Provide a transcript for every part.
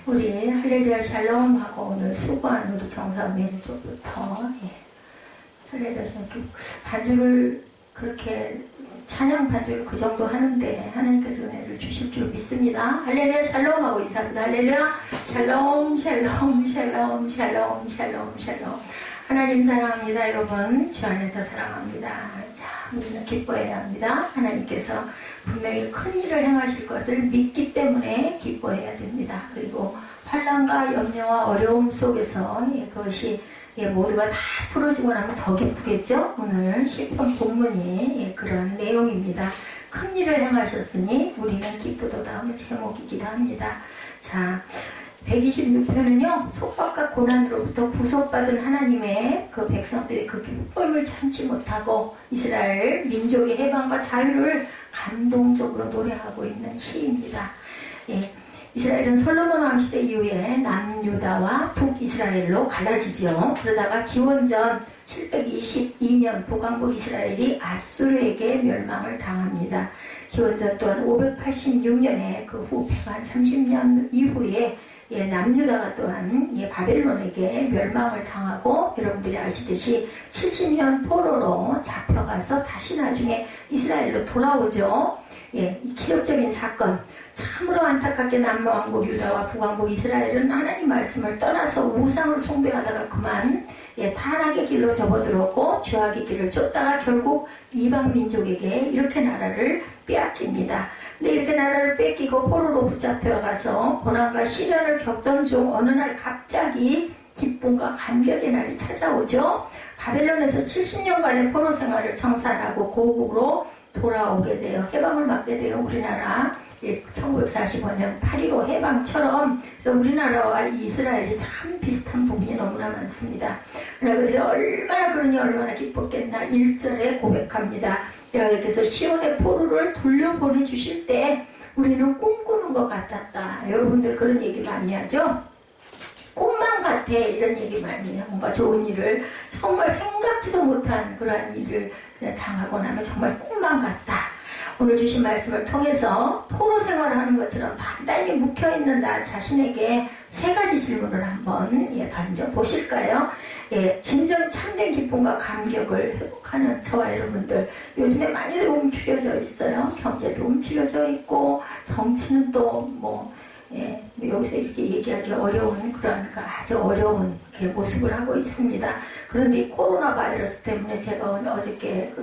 우리 할렐루야 샬롬하고 오늘 수고한 우리 정사님 쪽부터 할렐루야 반주를 그렇게 찬양 반주를 그 정도 하는데 하나님께서 은혜를 주실 줄 믿습니다. 할렐루야 샬롬하고 인사합니다. 할렐루야 샬롬 샬롬 샬롬 샬롬 샬롬 샬롬. 하나님 사랑합니다. 여러분 주 안에서 사랑합니다. 자, 우리는 기뻐해야 합니다. 하나님께서 분명히 큰 일을 행하실 것을 믿기 때문에 기뻐해야 됩니다. 그리고 환난과 염려와 어려움 속에서 그것이 모두가 다 풀어지고 나면 더 기쁘겠죠? 오늘 시편 본문이 그런 내용입니다. 큰 일을 행하셨으니 우리는 기쁘도다 하는 제목이기도 합니다. 자, 126편은요, 속박과 고난으로부터 구속받은 하나님의 그 백성들이 그 기쁨을 참지 못하고 이스라엘 민족의 해방과 자유를 감동적으로 노래하고 있는 시입니다. 이스라엘은 솔로몬 왕 시대 이후에 남유다와 북이스라엘로 갈라지죠. 그러다가 기원전 722년 북왕국 이스라엘이 아수르에게 멸망을 당합니다. 기원전 또한 586년에 그 후 130년 이후에 남유다가 또한 바벨론에게 멸망을 당하고 여러분들이 아시듯이 70년 포로로 잡혀가서 다시 나중에 이스라엘로 돌아오죠. 기적적인 사건. 참으로 안타깝게 남왕국 유다와 북왕국 이스라엘은 하나님 말씀을 떠나서 우상을 숭배하다가 그만 타락의 길로 접어들었고 죄악의 길을 쫓다가 결국 이방 민족에게 이렇게 나라를 빼앗깁니다. 근데 이렇게 나라를 뺏기고 포로로 붙잡혀가서 고난과 시련을 겪던 중 어느 날 갑자기 기쁨과 감격의 날이 찾아오죠. 바벨론에서 70년간의 포로 생활을 청산하고 고국으로 돌아오게 돼요. 해방을 맞게 돼요. 우리나라 1945년 8.15 해방처럼 우리나라와 이스라엘이 참 비슷한 부분이 너무나 많습니다. 그러나 그들이 얼마나 그러니 얼마나 기뻤겠나 1절에 고백합니다. 여호와께서 시온의 포로를 돌려보내주실 때 우리는 꿈꾸는 것 같았다. 여러분들 그런 얘기 많이 하죠? 꿈만 같아 이런 얘기 많이 해요. 뭔가 좋은 일을 정말 생각지도 못한 그러한 일을 당하고 나면 정말 꿈만 같다. 오늘 주신 말씀을 통해서 포로 생활을 하는 것처럼 단단히 묵혀있는 나 자신에게 세 가지 질문을 한번 던져보실까요? 진정 참된 기쁨과 감격을 회복하는 저와 여러분들 요즘에 많이들 움츠려져 있어요. 경제도 움츠려져 있고 정치는 또 여기서 이렇게 얘기하기 어려운 그런 아주 어려운 모습을 하고 있습니다. 그런데 이 코로나 바이러스 때문에 제가 어저께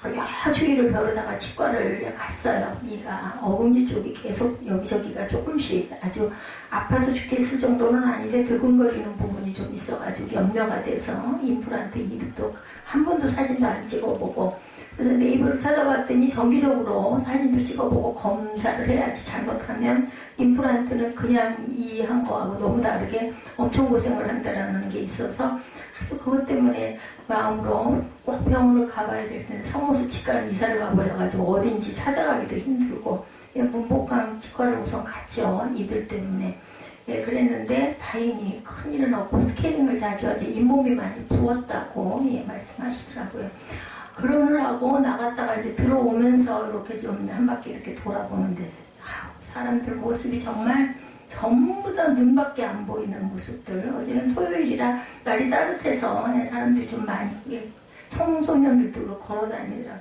여러 주의를 벼르다가 치과를 갔어요. 이가 어금니 쪽이 계속 여기저기가 조금씩 아주 아파서 죽겠을 정도는 아닌데 드근거리는 부분이 좀 있어가지고 염려가 돼서 임플란트 이득도 한 번도 사진도 안 찍어보고 그래서 네이버를 찾아봤더니 정기적으로 사진도 찍어보고 검사를 해야지 잘못하면 임플란트는 그냥 이한 거하고 너무 다르게 엄청 고생을 한다라는 게 있어서 아주 그것 때문에 마음으로 꼭 병원을 가봐야 될 텐데 성호수 치과를 이사를 가버려가지고 어딘지 찾아가기도 힘들고 문복강 치과를 우선 갔죠. 이들 때문에. 그랬는데 다행히 큰일은 없고 스케일링을 자주 하지 잇몸이 많이 부었다고 말씀하시더라고요. 그러느라고 나갔다가 이제 들어오면서 이렇게 좀 한 바퀴 이렇게 돌아보는데 사람들 모습이 정말 전부 다 눈밖에 안 보이는 모습들. 어제는 토요일이라 날이 따뜻해서 사람들이 좀 많이 청소년들도 걸어다니더라고.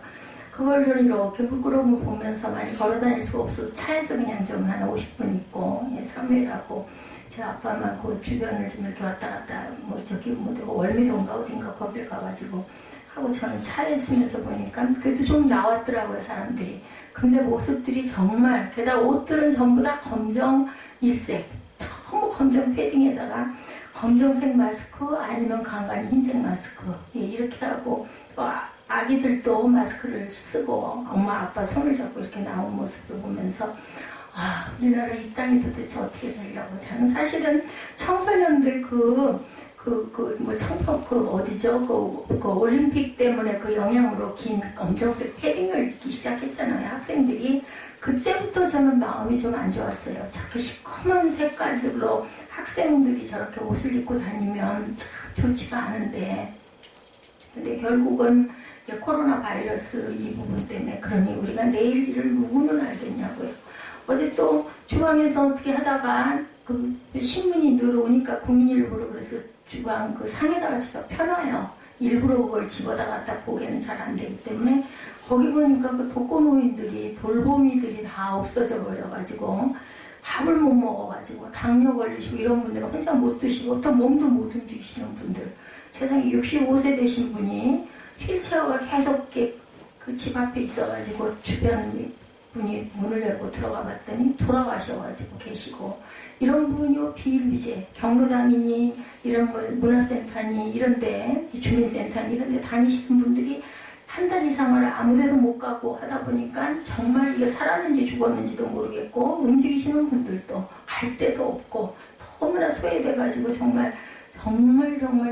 그걸 이렇게 부끄러움을 보면서 많이 걸어다닐 수가 없어서 차에서 그냥 좀 한 50분 있고 사무엘하고 제 아빠만 그 주변을 좀 이렇게 왔다 갔다 월미도인가 어딘가 거길 가가지고 하고 저는 차에 있으면서 보니까 그래도 좀 나왔더라고요 사람들이. 근데 모습들이 정말 게다가 옷들은 전부 다 검정 일색 전부 검정 패딩에다가 검정색 마스크 아니면 간간히 흰색 마스크 이렇게 하고 아기들도 마스크를 쓰고 엄마 아빠 손을 잡고 이렇게 나온 모습을 보면서 우리나라 이 땅이 도대체 어떻게 되려고. 저는 사실은 청소년들 어디죠? 그 올림픽 때문에 그 영향으로 긴 검정색 패딩을 입기 시작했잖아요. 학생들이. 그때부터 저는 마음이 좀 안 좋았어요. 저렇게 시커먼 색깔들로 학생들이 저렇게 옷을 입고 다니면 참 좋지가 않은데. 근데 결국은 코로나 바이러스 이 부분 때문에 그러니 우리가 내일 일을 누구는 알겠냐고요. 어제 또 주방에서 어떻게 하다가 그 신문이 늘 오니까 국민일보로 그래서 주방 그 상에다가 제가 펴놔요. 일부러 그걸 집어다 갖다 보기에는 잘 안 되기 때문에 거기 보니까 그 독거노인들이 돌보미들이 다 없어져 버려가지고 밥을 못 먹어가지고 당뇨 걸리시고 이런 분들은 혼자 못 드시고 또 몸도 못 움직이시는 분들 세상에 65세 되신 분이 휠체어가 계속 그 집 앞에 있어가지고 주변 분이 문을 열고 들어가 봤더니 돌아가셔가지고 계시고 이런 분이 비일비재 경로당이니 이런 뭐 문화센터니 이런데 주민센터니 이런데 다니시는 분들이 한 달 이상을 아무데도 못 가고 하다 보니까 정말 이게 살았는지 죽었는지도 모르겠고 움직이시는 분들도 갈 데도 없고 너무나 소외돼가지고 정말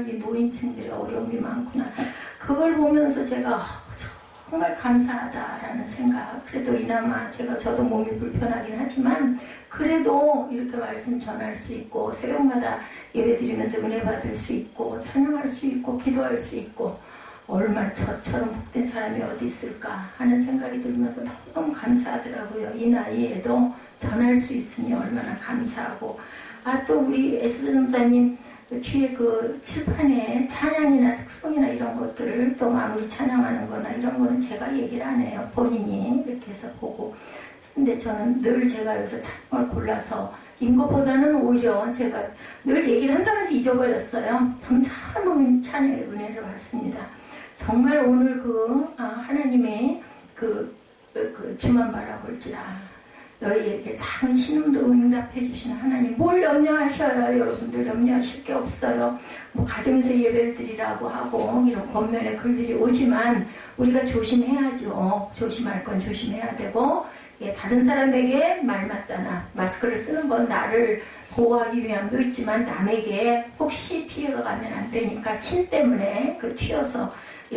이 노인층들의 어려움이 많구나. 그걸 보면서 제가 정말 감사하다라는 생각. 그래도 이나마 저도 몸이 불편하긴 하지만 그래도 이렇게 말씀 전할 수 있고 새벽마다 예배드리면서 은혜 받을 수 있고 찬양할 수 있고 기도할 수 있고 얼마나 저처럼 복된 사람이 어디 있을까 하는 생각이 들면서 너무 감사하더라고요. 이 나이에도 전할 수 있으니 얼마나 감사하고 또 우리 에스더 전사님 그 뒤에 그 칠판에 찬양이나 특성이나 이런 것들을 또 마무리 찬양하는 거나 이런 거는 제가 얘기를 안 해요. 본인이 이렇게 해서 보고. 근데 저는 늘 제가 여기서 찬양을 골라서 인 것보다는 오히려 제가 늘 얘기를 한다면서 잊어버렸어요. 참 찬양의 은혜를 받습니다. 정말 오늘 하나님의 그 주만 바라볼지라 너희에게 작은 신음도 응답해 주시는 하나님. 뭘 염려하셔요? 여러분들 염려하실 게 없어요. 뭐 가정에서 예배를 드리라고 하고 이런 권면의 글들이 오지만 우리가 조심해야죠. 조심할 건 조심해야 되고 다른 사람에게 말 맞다나 마스크를 쓰는 건 나를 보호하기 위함도 있지만 남에게 혹시 피해가 가면 안 되니까 침 때문에 튀어서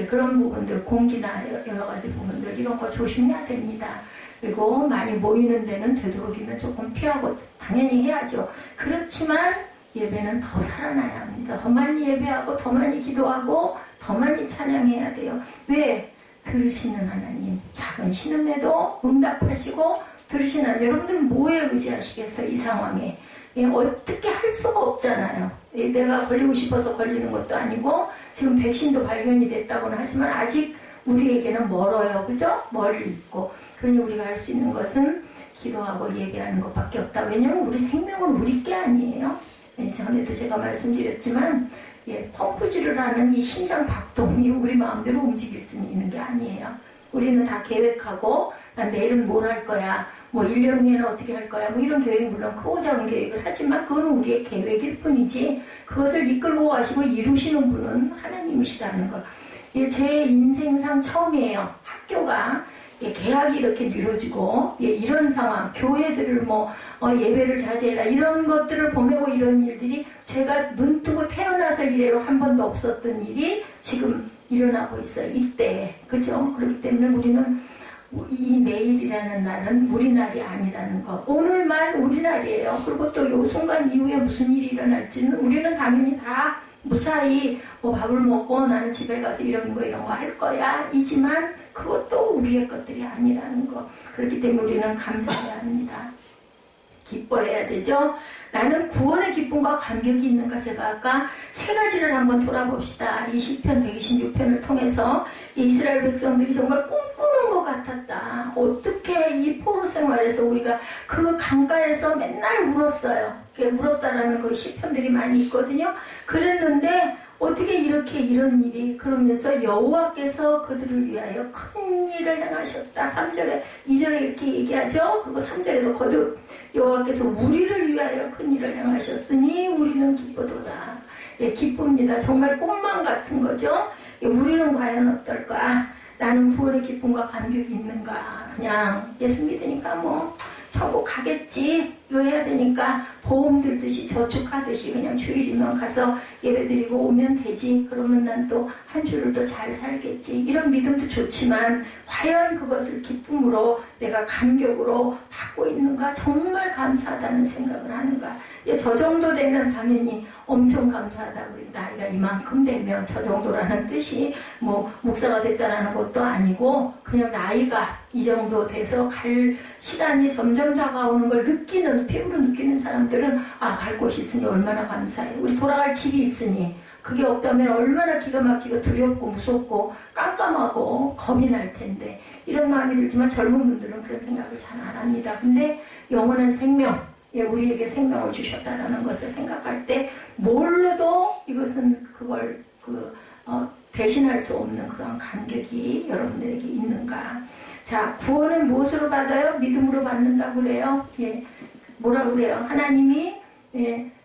그런 부분들 공기나 여러 가지 부분들 이런 거 조심해야 됩니다. 그리고 많이 모이는 데는 되도록이면 조금 피하고 당연히 해야죠. 그렇지만 예배는 더 살아나야 합니다. 더 많이 예배하고 더 많이 기도하고 더 많이 찬양해야 돼요. 왜? 들으시는 하나님. 작은 신음에도 응답하시고 들으시는 하나님. 여러분들은 뭐에 의지하시겠어요? 이 상황에. 어떻게 할 수가 없잖아요. 내가 걸리고 싶어서 걸리는 것도 아니고 지금 백신도 발견이 됐다고는 하지만 아직 우리에게는 멀어요. 그죠? 멀리 있고. 그러니 우리가 할 수 있는 것은 기도하고 예배하는 것밖에 없다. 왜냐면 우리 생명은 우리 게 아니에요. 전에도 제가 말씀드렸지만 펌프질을 하는 이 심장 박동이 우리 마음대로 움직일 수 있는 게 아니에요. 우리는 다 계획하고 난 내일은 뭘 할 거야. 뭐 1년 후에는 어떻게 할 거야. 뭐 이런 계획 물론 크고 작은 계획을 하지만 그건 우리의 계획일 뿐이지 그것을 이끌고 가시고 이루시는 분은 하나님이시라는 거. 제 인생상 처음이에요. 학교가 계약이 이렇게 미뤄지고 이런 상황, 교회들을 예배를 자제해라 이런 것들을 보내고 이런 일들이 제가 눈 뜨고 태어나서 이래로 한 번도 없었던 일이 지금 일어나고 있어요. 이때. 그죠? 그렇기 때문에 우리는 이 내일이라는 날은 우리 날이 아니라는 거. 오늘만 우리 날이에요. 그리고 또 이 순간 이후에 무슨 일이 일어날지는 우리는 당연히 다 무사히 밥을 먹고 나는 집에 가서 이런 거 할 거야 이지만 그것도 우리의 것들이 아니라는 거. 그렇기 때문에 우리는 감사해야 합니다. 기뻐해야 되죠. 나는 구원의 기쁨과 감격이 있는가. 제가 아까 세 가지를 한번 돌아봅시다. 이 시편 126편을 통해서 이스라엘 백성들이 정말 꿈꾸는 것 같았다. 어떻게 이 포로 생활에서 우리가 그 강가에서 맨날 울었어요. 울었다라는 그 시편들이 많이 있거든요. 그랬는데 어떻게 이렇게 이런 일이. 그러면서 여호와께서 그들을 위하여 큰 일을 행하셨다. 3절에 2절에 이렇게 얘기하죠. 그리고 3절에도 거듭 여호와께서 우리를 위하여 큰 일을 행하셨으니 우리는 기쁘도다. 기쁩니다. 정말 꿈만 같은 거죠. 우리는 과연 어떨까? 나는 구원의 기쁨과 감격이 있는가? 그냥 예수 믿으니까 천국 가겠지. 이거 해야 되니까 보험 들듯이 저축하듯이 그냥 주일이면 가서 예배드리고 오면 되지. 그러면 난 또 한 주를 또 잘 살겠지. 이런 믿음도 좋지만 과연 그것을 기쁨으로 내가 감격으로 받고 있는가? 정말 감사하다는 생각을 하는가? 저 정도 되면 당연히 엄청 감사하다. 우리 나이가 이만큼 되면 저 정도라는 뜻이 뭐 목사가 됐다라는 것도 아니고 그냥 나이가 이 정도 돼서 갈 시간이 점점 다가오는 걸 느끼는, 피부로 느끼는 사람들은 갈 곳이 있으니 얼마나 감사해. 우리 돌아갈 집이 있으니 그게 없다면 얼마나 기가 막히고 두렵고 무섭고 깜깜하고 겁이 날 텐데 이런 마음이 들지만 젊은 분들은 그런 생각을 잘 안 합니다. 근데 영원한 생명, 우리에게 생명을 주셨다는 것을 생각할 때 뭘로도 이것은 그걸 대신할 수 없는 그런 감격이 여러분들에게 있는가. 자, 구원은 무엇으로 받아요? 믿음으로 받는다고 그래요. 뭐라고 그래요? 하나님이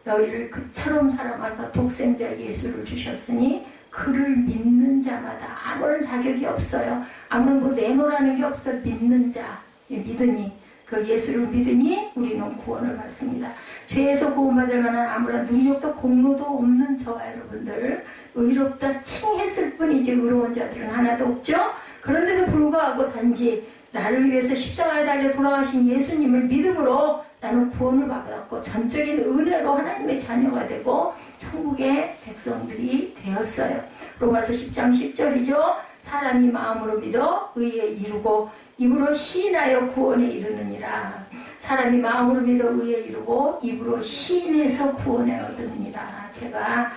너희를 그처럼 사랑하사 독생자 예수를 주셨으니 그를 믿는 자마다 아무런 자격이 없어요. 아무런 뭐 내놓으라는 게 없어요. 믿는 자, 믿으니 그 예수를 믿으니 우리는 구원을 받습니다. 죄에서 구원받을 만한 아무런 능력도 공로도 없는 저와 여러분들 의롭다 칭했을 뿐이지 의로운 자들은 하나도 없죠. 그런데도 불구하고 단지 나를 위해서 십자가에 달려 돌아가신 예수님을 믿음으로 나는 구원을 받았고 전적인 은혜로 하나님의 자녀가 되고 천국의 백성들이 되었어요. 로마서 10장 10절이죠. 사람이 마음으로 믿어 의에 이루고 입으로 시인하여 구원에 이르느니라. 사람이 마음으로 믿어 의에 이루고 입으로 시인해서 구원에 얻으느니라. 제가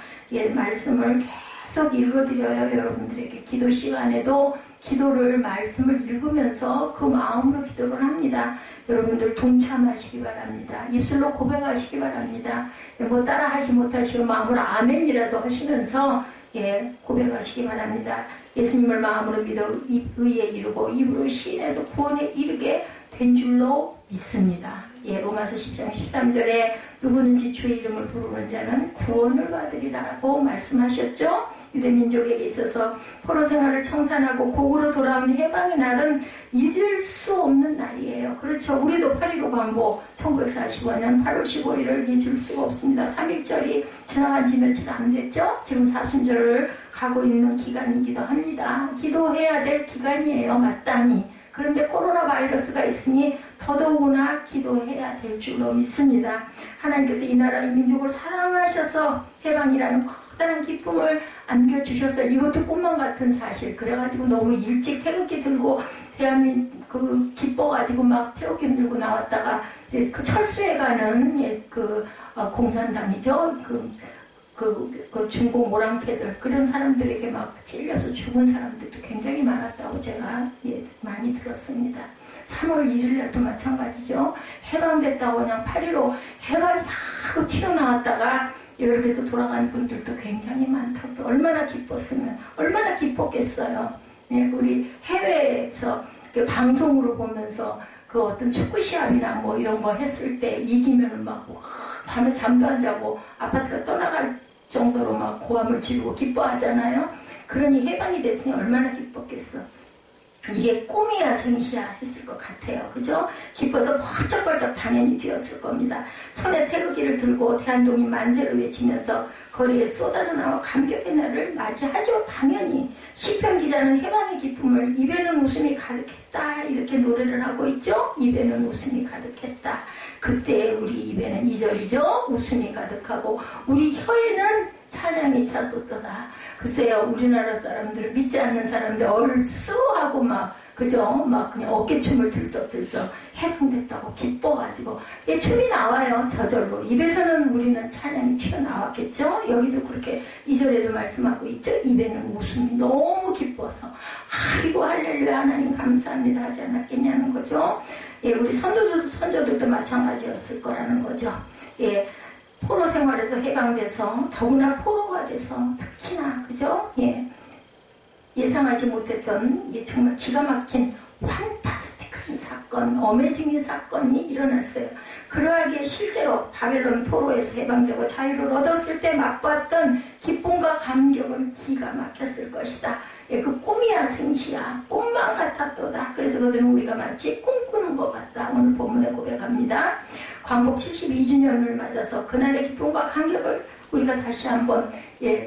말씀을 계속 읽어드려요. 여러분들에게 기도 시간에도 기도를 말씀을 읽으면서 그 마음으로 기도를 합니다. 여러분들 동참하시기 바랍니다. 입술로 고백하시기 바랍니다. 뭐 따라하지 못하시고 마음으로 아멘이라도 하시면서 고백하시기 바랍니다. 예수님을 마음으로 믿어 의에 이르고 입으로 시인해서 구원에 이르게 된 줄로 믿습니다. 로마서 10장 13절에 누구든지 주의 이름을 부르는 자는 구원을 받으리라고 말씀하셨죠. 유대민족에게 있어서 포로 생활을 청산하고 곡으로 돌아온 해방의 날은 잊을 수 없는 날이에요. 그렇죠. 우리도 8.15 광복 1945년 8월 15일을 잊을 수가 없습니다. 3.1절이 지나간 지 며칠 안 됐죠. 지금 사순절을 가고 있는 기간이기도 합니다. 기도해야 될 기간이에요. 마땅히. 그런데 코로나 바이러스가 있으니 더더구나 기도해야 될 줄로 믿습니다. 하나님께서 이 나라 이 민족을 사랑하셔서 해방이라는 커다란 기쁨을 안겨주셨어요. 이것도 꿈만 같은 사실. 그래가지고 너무 일찍 태극기 들고 대한민국 기뻐가지고 막 태극기 들고 나왔다가 그 철수해 가는 공산당이죠. 그 중고 모랑캐들 그런 사람들에게 막 찔려서 죽은 사람들도 굉장히 많았다고 제가 많이 들었습니다. 3월 1일 날도 마찬가지죠. 해방됐다고 그냥 8.15 해방이 하고 튀어나왔다가 이렇게 해서 돌아간 분들도 굉장히 많다고. 얼마나 기뻤으면 얼마나 기뻤겠어요. 우리 해외에서 방송으로 보면서 그 어떤 축구 시합이나 뭐 이런 거 했을 때 이기면은 막 밤에 잠도 안 자고 아파트가 떠나갈 정도로 막 고함을 지르고 기뻐하잖아요. 그러니 해방이 됐으니 얼마나 기뻤겠어. 이게 꿈이야 생시야 했을 것 같아요. 그죠? 기뻐서 벌쩍벌쩍 당연히 뛰었을 겁니다. 손에 태극기를 들고 대한독립 만세를 외치면서 거리에 쏟아져 나와 감격의 날을 맞이하죠. 당연히. 시편 기자는 해방의 기쁨을 입에는 웃음이 가득했다 이렇게 노래를 하고 있죠. 입에는 웃음이 가득했다. 그때 우리 입에는 2절이죠. 웃음이 가득하고 우리 혀에는 찬양이 찼었도다. 글쎄요, 우리나라 사람들 믿지 않는 사람들 얼쑤하고 막 그죠? 막 그냥 어깨춤을 들썩들썩 해방됐다고 기뻐가지고 춤이 나와요. 저절로 입에서는 우리는 찬양이 튀어나왔겠죠. 여기도 그렇게 2절에도 말씀하고 있죠. 입에는 웃음이 너무 기뻐서 아이고 할렐루야 하나님 감사합니다 하지 않았겠냐는 거죠. 우리 선조들도 마찬가지였을 거라는 거죠. 포로 생활에서 해방돼서 더구나 포로가 돼서 특히나 그죠? 예상하지 못했던 정말 기가 막힌 판타스틱한 사건, 어메이징한 사건이 일어났어요. 그러하기에 실제로 바벨론 포로에서 해방되고 자유를 얻었을 때 맛봤던 기쁨과 감격은 기가 막혔을 것이다. 그 꿈이야 생시야 꿈만 같았도다. 그래서 그들은 우리가 마치 꿈꾸는 것 같다. 오늘 본문에 고백합니다. 광복 72주년을 맞아서 그날의 기쁨과 감격을 우리가 다시 한번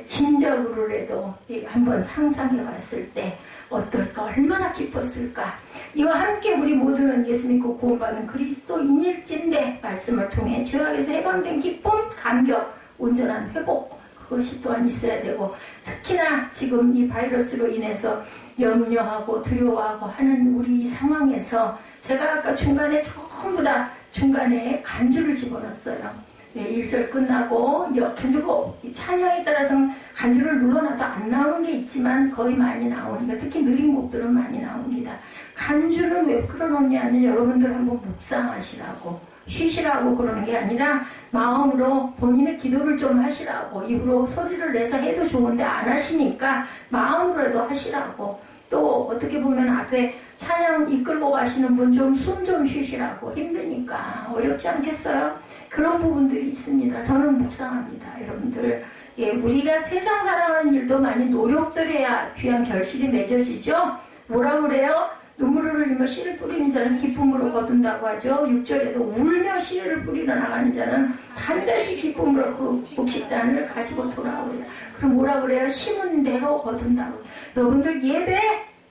진적으로라도 한번 상상해 봤을 때 어떨까, 얼마나 기뻤을까. 이와 함께 우리 모두는 예수 믿고 구원받은 그리스도인일진데 말씀을 통해 죄악에서 해방된 기쁨, 감격, 온전한 회복, 그것이 또한 있어야 되고, 특히나 지금 이 바이러스로 인해서 염려하고 두려워하고 하는 우리 상황에서 제가 아까 중간에 전부 다 중간에 간주를 집어넣었어요. 1절 끝나고 이제 간주가 찬양에 따라서는 간주를 눌러놔도 안 나오는 게 있지만 거의 많이 나오니까, 특히 느린 곡들은 많이 나옵니다. 간주는 왜 풀어놓냐면 여러분들 한번 묵상하시라고, 쉬시라고 그러는 게 아니라 마음으로 본인의 기도를 좀 하시라고. 입으로 소리를 내서 해도 좋은데 안 하시니까 마음으로라도 하시라고. 또 어떻게 보면 앞에 찬양 이끌고 가시는 분 좀 숨 좀 쉬시라고. 힘드니까 어렵지 않겠어요? 그런 부분들이 있습니다. 저는 묵상합니다. 여러분들, 우리가 세상 살아가는 일도 많이 노력들 해야 귀한 결실이 맺어지죠. 뭐라고 그래요? 눈물을 흘리며 씨를 뿌리는 자는 기쁨으로 거둔다고 하죠. 6절에도 울며 씨를 뿌리러 나가는 자는 반드시 기쁨으로 그 곡식단을 가지고 돌아오리라. 그럼 뭐라 그래요? 심은 대로 거둔다고. 여러분들 예배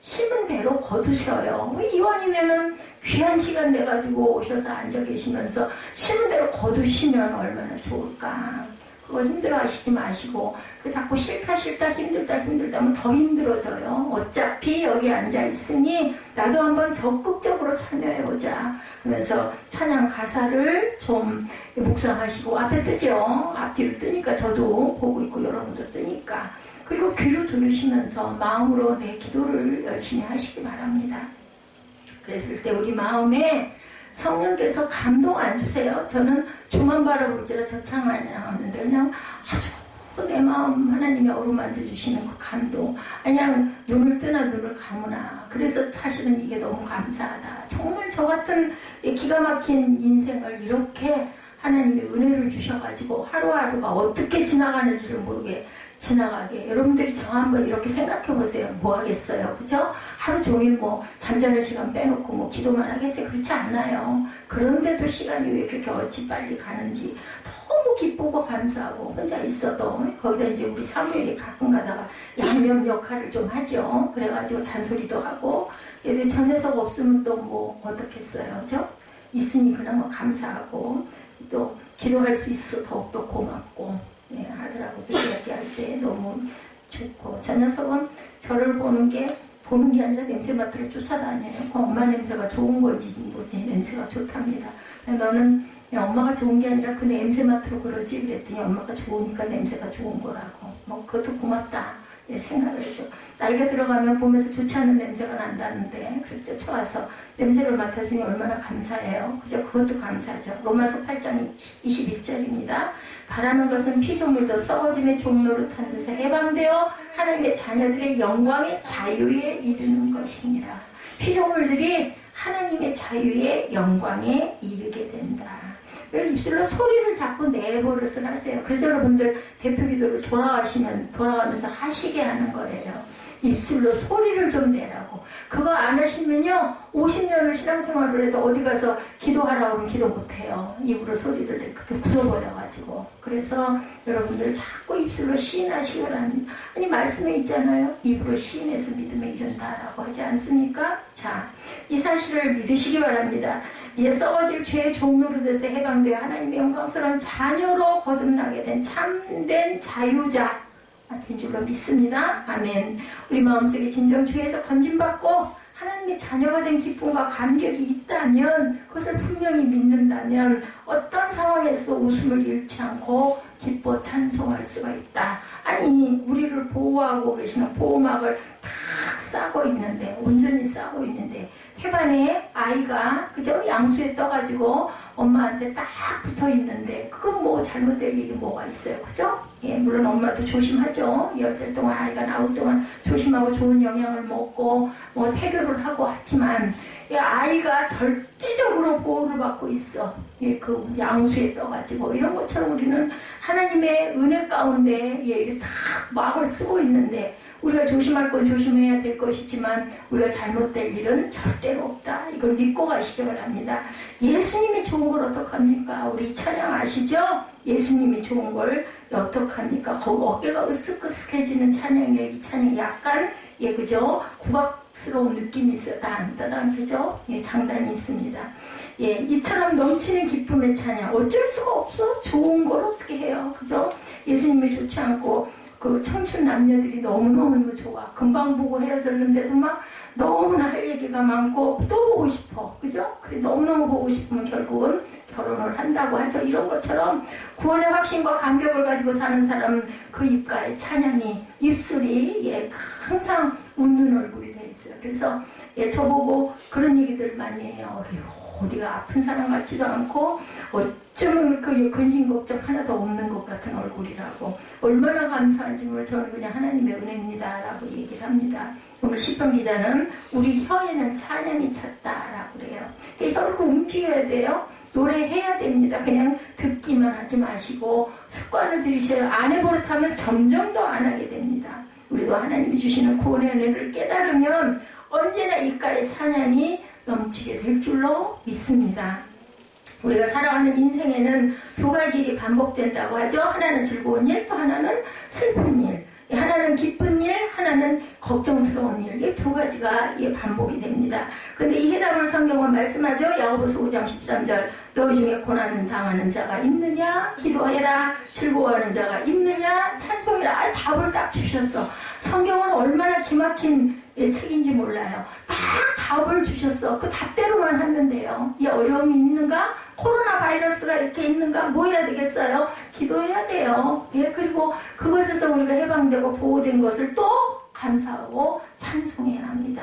심은 대로 거두셔요. 이왕이면은 귀한 시간 내가지고 오셔서 앉아 계시면서 심은 대로 거두시면 얼마나 좋을까. 그거 힘들어 하시지 마시고, 자꾸 싫다 힘들다 하면 더 힘들어져요. 어차피 여기 앉아 있으니 나도 한번 적극적으로 참여해보자 하면서 찬양 가사를 좀 묵상하시고, 앞에 뜨죠. 앞뒤로 뜨니까 저도 보고 있고 여러분도 뜨니까. 그리고 귀로 들으시면서 마음으로 내 기도를 열심히 하시기 바랍니다. 그랬을 때 우리 마음에 성령께서 감동 안 주세요. 저는 주만 바라볼지라 저창하냐 하는데 그냥 아주 내 마음 하나님이 어루만져 주시는 그 감동. 그냥 눈을 뜨나 눈을 감으나. 그래서 사실은 이게 너무 감사하다. 정말 저 같은 기가 막힌 인생을 이렇게 하나님이 은혜를 주셔가지고 하루하루가 어떻게 지나가는지를 모르게 지나가게. 여러분들이 저 한번 이렇게 생각해 보세요. 뭐 하겠어요? 그죠? 하루 종일 뭐 잠자는 시간 빼놓고 뭐 기도만 하겠어요? 그렇지 않아요. 그런데도 시간이 왜 그렇게 어찌 빨리 가는지 너무 기쁘고 감사하고, 혼자 있어도 거기다 이제 우리 사무엘이 가끔 가다가 양념 역할을 좀 하죠. 그래가지고 잔소리도 하고, 얘들 저 녀석 없으면 또 뭐 어떻겠어요? 그죠? 있으니 그나마 감사하고, 또 기도할 수 있어 더욱더 고맙고, 아들하고도 이야기할 때 너무 좋고. 저 녀석은 저를 보는 게 아니라 냄새 맡으러 쫓아다녀요. 그 엄마 냄새가 좋은 건지 내 냄새가 좋답니다. 너는 엄마가 좋은 게 아니라 그 냄새 맡으러 그러지 그랬더니 엄마가 좋으니까 냄새가 좋은 거라고. 뭐 그것도 고맙다 생각을 해줘. 나이가 들어가면 보면서 좋지 않은 냄새가 난다는데 그걸 쫓아와서 냄새를 맡아주니 얼마나 감사해요. 그죠? 그것도 감사하죠. 로마서 8장 21절입니다. 바라는 것은 피조물도 썩어짐의 종노릇한 듯이 해방되어 하나님의 자녀들의 영광의 자유에 이르는 것이니라. 피조물들이 하나님의 자유의 영광에 이르게 된다. 입술로 소리를 자꾸 내버릇을 하세요. 그래서 여러분들 대표기도를 돌아가면서 하시게 하는 거예요. 입술로 소리를 좀 내라고. 그거 안 하시면요 50년을 신앙생활을 해도 어디 가서 기도하라고 하면 기도 못해요. 입으로 소리를 내. 그게 굳어버려가지고. 그래서 여러분들 자꾸 입술로 시인하시기 바랍니다. 아니 말씀에 있잖아요. 입으로 시인해서 믿음에 이른다라고 하지 않습니까? 자, 이 사실을 믿으시기 바랍니다. 이제 썩어질 죄의 종노릇에서 해방되어 하나님의 영광스러운 자녀로 거듭나게 된 참된 자유자 된 줄로 믿습니다. 아멘. 우리 마음속에 진정 죄에서 건짐받고 하나님의 자녀가 된 기쁨과 감격이 있다면, 그것을 분명히 믿는다면 어떤 상황에서 웃음을 잃지 않고 기뻐 찬송할 수가 있다. 아니 우리를 보호하고 계시는 보호막을 탁 싸고 있는데, 온전히 싸고 있는데 해반에 아이가 그죠? 양수에 떠가지고 엄마한테 딱 붙어 있는데 그건 뭐 잘못될 일이 뭐가 있어요, 그죠? 물론 엄마도 조심하죠. 10달 동안 아이가 나올 동안 조심하고 좋은 영양을 먹고 뭐 태교를 하고 하지만 이 아이가 절대적으로 보호를 받고 있어. 예, 그 양수에 떠가지고 이런 것처럼 우리는 하나님의 은혜 가운데 예, 다 마음을 쓰고 있는데 우리가 조심할 건 조심해야 될 것이지만 우리가 잘못될 일은 절대로 없다. 이걸 믿고 가시기 바랍니다. 예수님이 좋은 걸 어떡합니까? 우리 찬양 아시죠? 예수님이 좋은 걸 어떡합니까? 거기 어깨가 으쓱으쓱해지는 찬양이에요. 이 찬양이 약간 예, 그죠? 구박스러운 느낌이 있어요. 따단, 그죠? 예, 장단이 있습니다. 예, 이처럼 넘치는 기쁨의 찬양. 어쩔 수가 없어. 좋은 걸 어떻게 해요. 그죠? 예수님이 좋지 않고, 그 청춘 남녀들이 너무너무 좋아. 금방 보고 헤어졌는데도 막 너무나 할 얘기가 많고, 또 보고 싶어. 그죠? 그래, 너무너무 보고 싶으면 결국은 결혼을 한다고 하죠. 이런 것처럼 구원의 확신과 감격을 가지고 사는 사람 그 입가에 찬양이 입술이 예, 항상 웃는 얼굴이 돼 있어요. 그래서 예, 저보고 그런 얘기들 많이 해요. 어디가 아픈 사람 같지도 않고 어쩌면 그 근심 걱정 하나도 없는 것 같은 얼굴이라고. 얼마나 감사한지 몰라. 저는 그냥 하나님의 은혜입니다 라고 얘기를 합니다. 오늘 시편 기자는 우리 혀에는 찬양이 찼다라고 그래요. 혀를 움직여야 돼요. 노래해야 됩니다. 그냥 듣기만 하지 마시고 습관을 들이셔야 안 해버릇하면 점점 더 안 하게 됩니다. 우리도 하나님이 주시는 구원의 은혜를 깨달으면 언제나 입가에 찬양이 넘치게 될 줄로 믿습니다. 우리가 살아가는 인생에는 두 가지 일이 반복된다고 하죠. 하나는 즐거운 일, 또 하나는 슬픈 일. 하나는 기쁜 일, 하나는 걱정스러운 일. 이 두 가지가 반복이 됩니다. 그런데 이 해답을 성경은 말씀하죠. 야고보서 5장 13절. 너희 중에 고난을 당하는 자가 있느냐? 기도해라. 즐거워하는 자가 있느냐? 찬송해라. 답을 딱 주셨어. 성경은 얼마나 기막힌 책인지 몰라요. 딱 답을 주셨어. 그 답대로만 하면 돼요. 이 어려움이 있는가? 코로나 바이러스가 이렇게 있는가? 뭐 해야 되겠어요? 기도해야 돼요. 예, 그리고 그것에서 우리가 해방되고 보호된 것을 또 감사하고 찬송해야 합니다.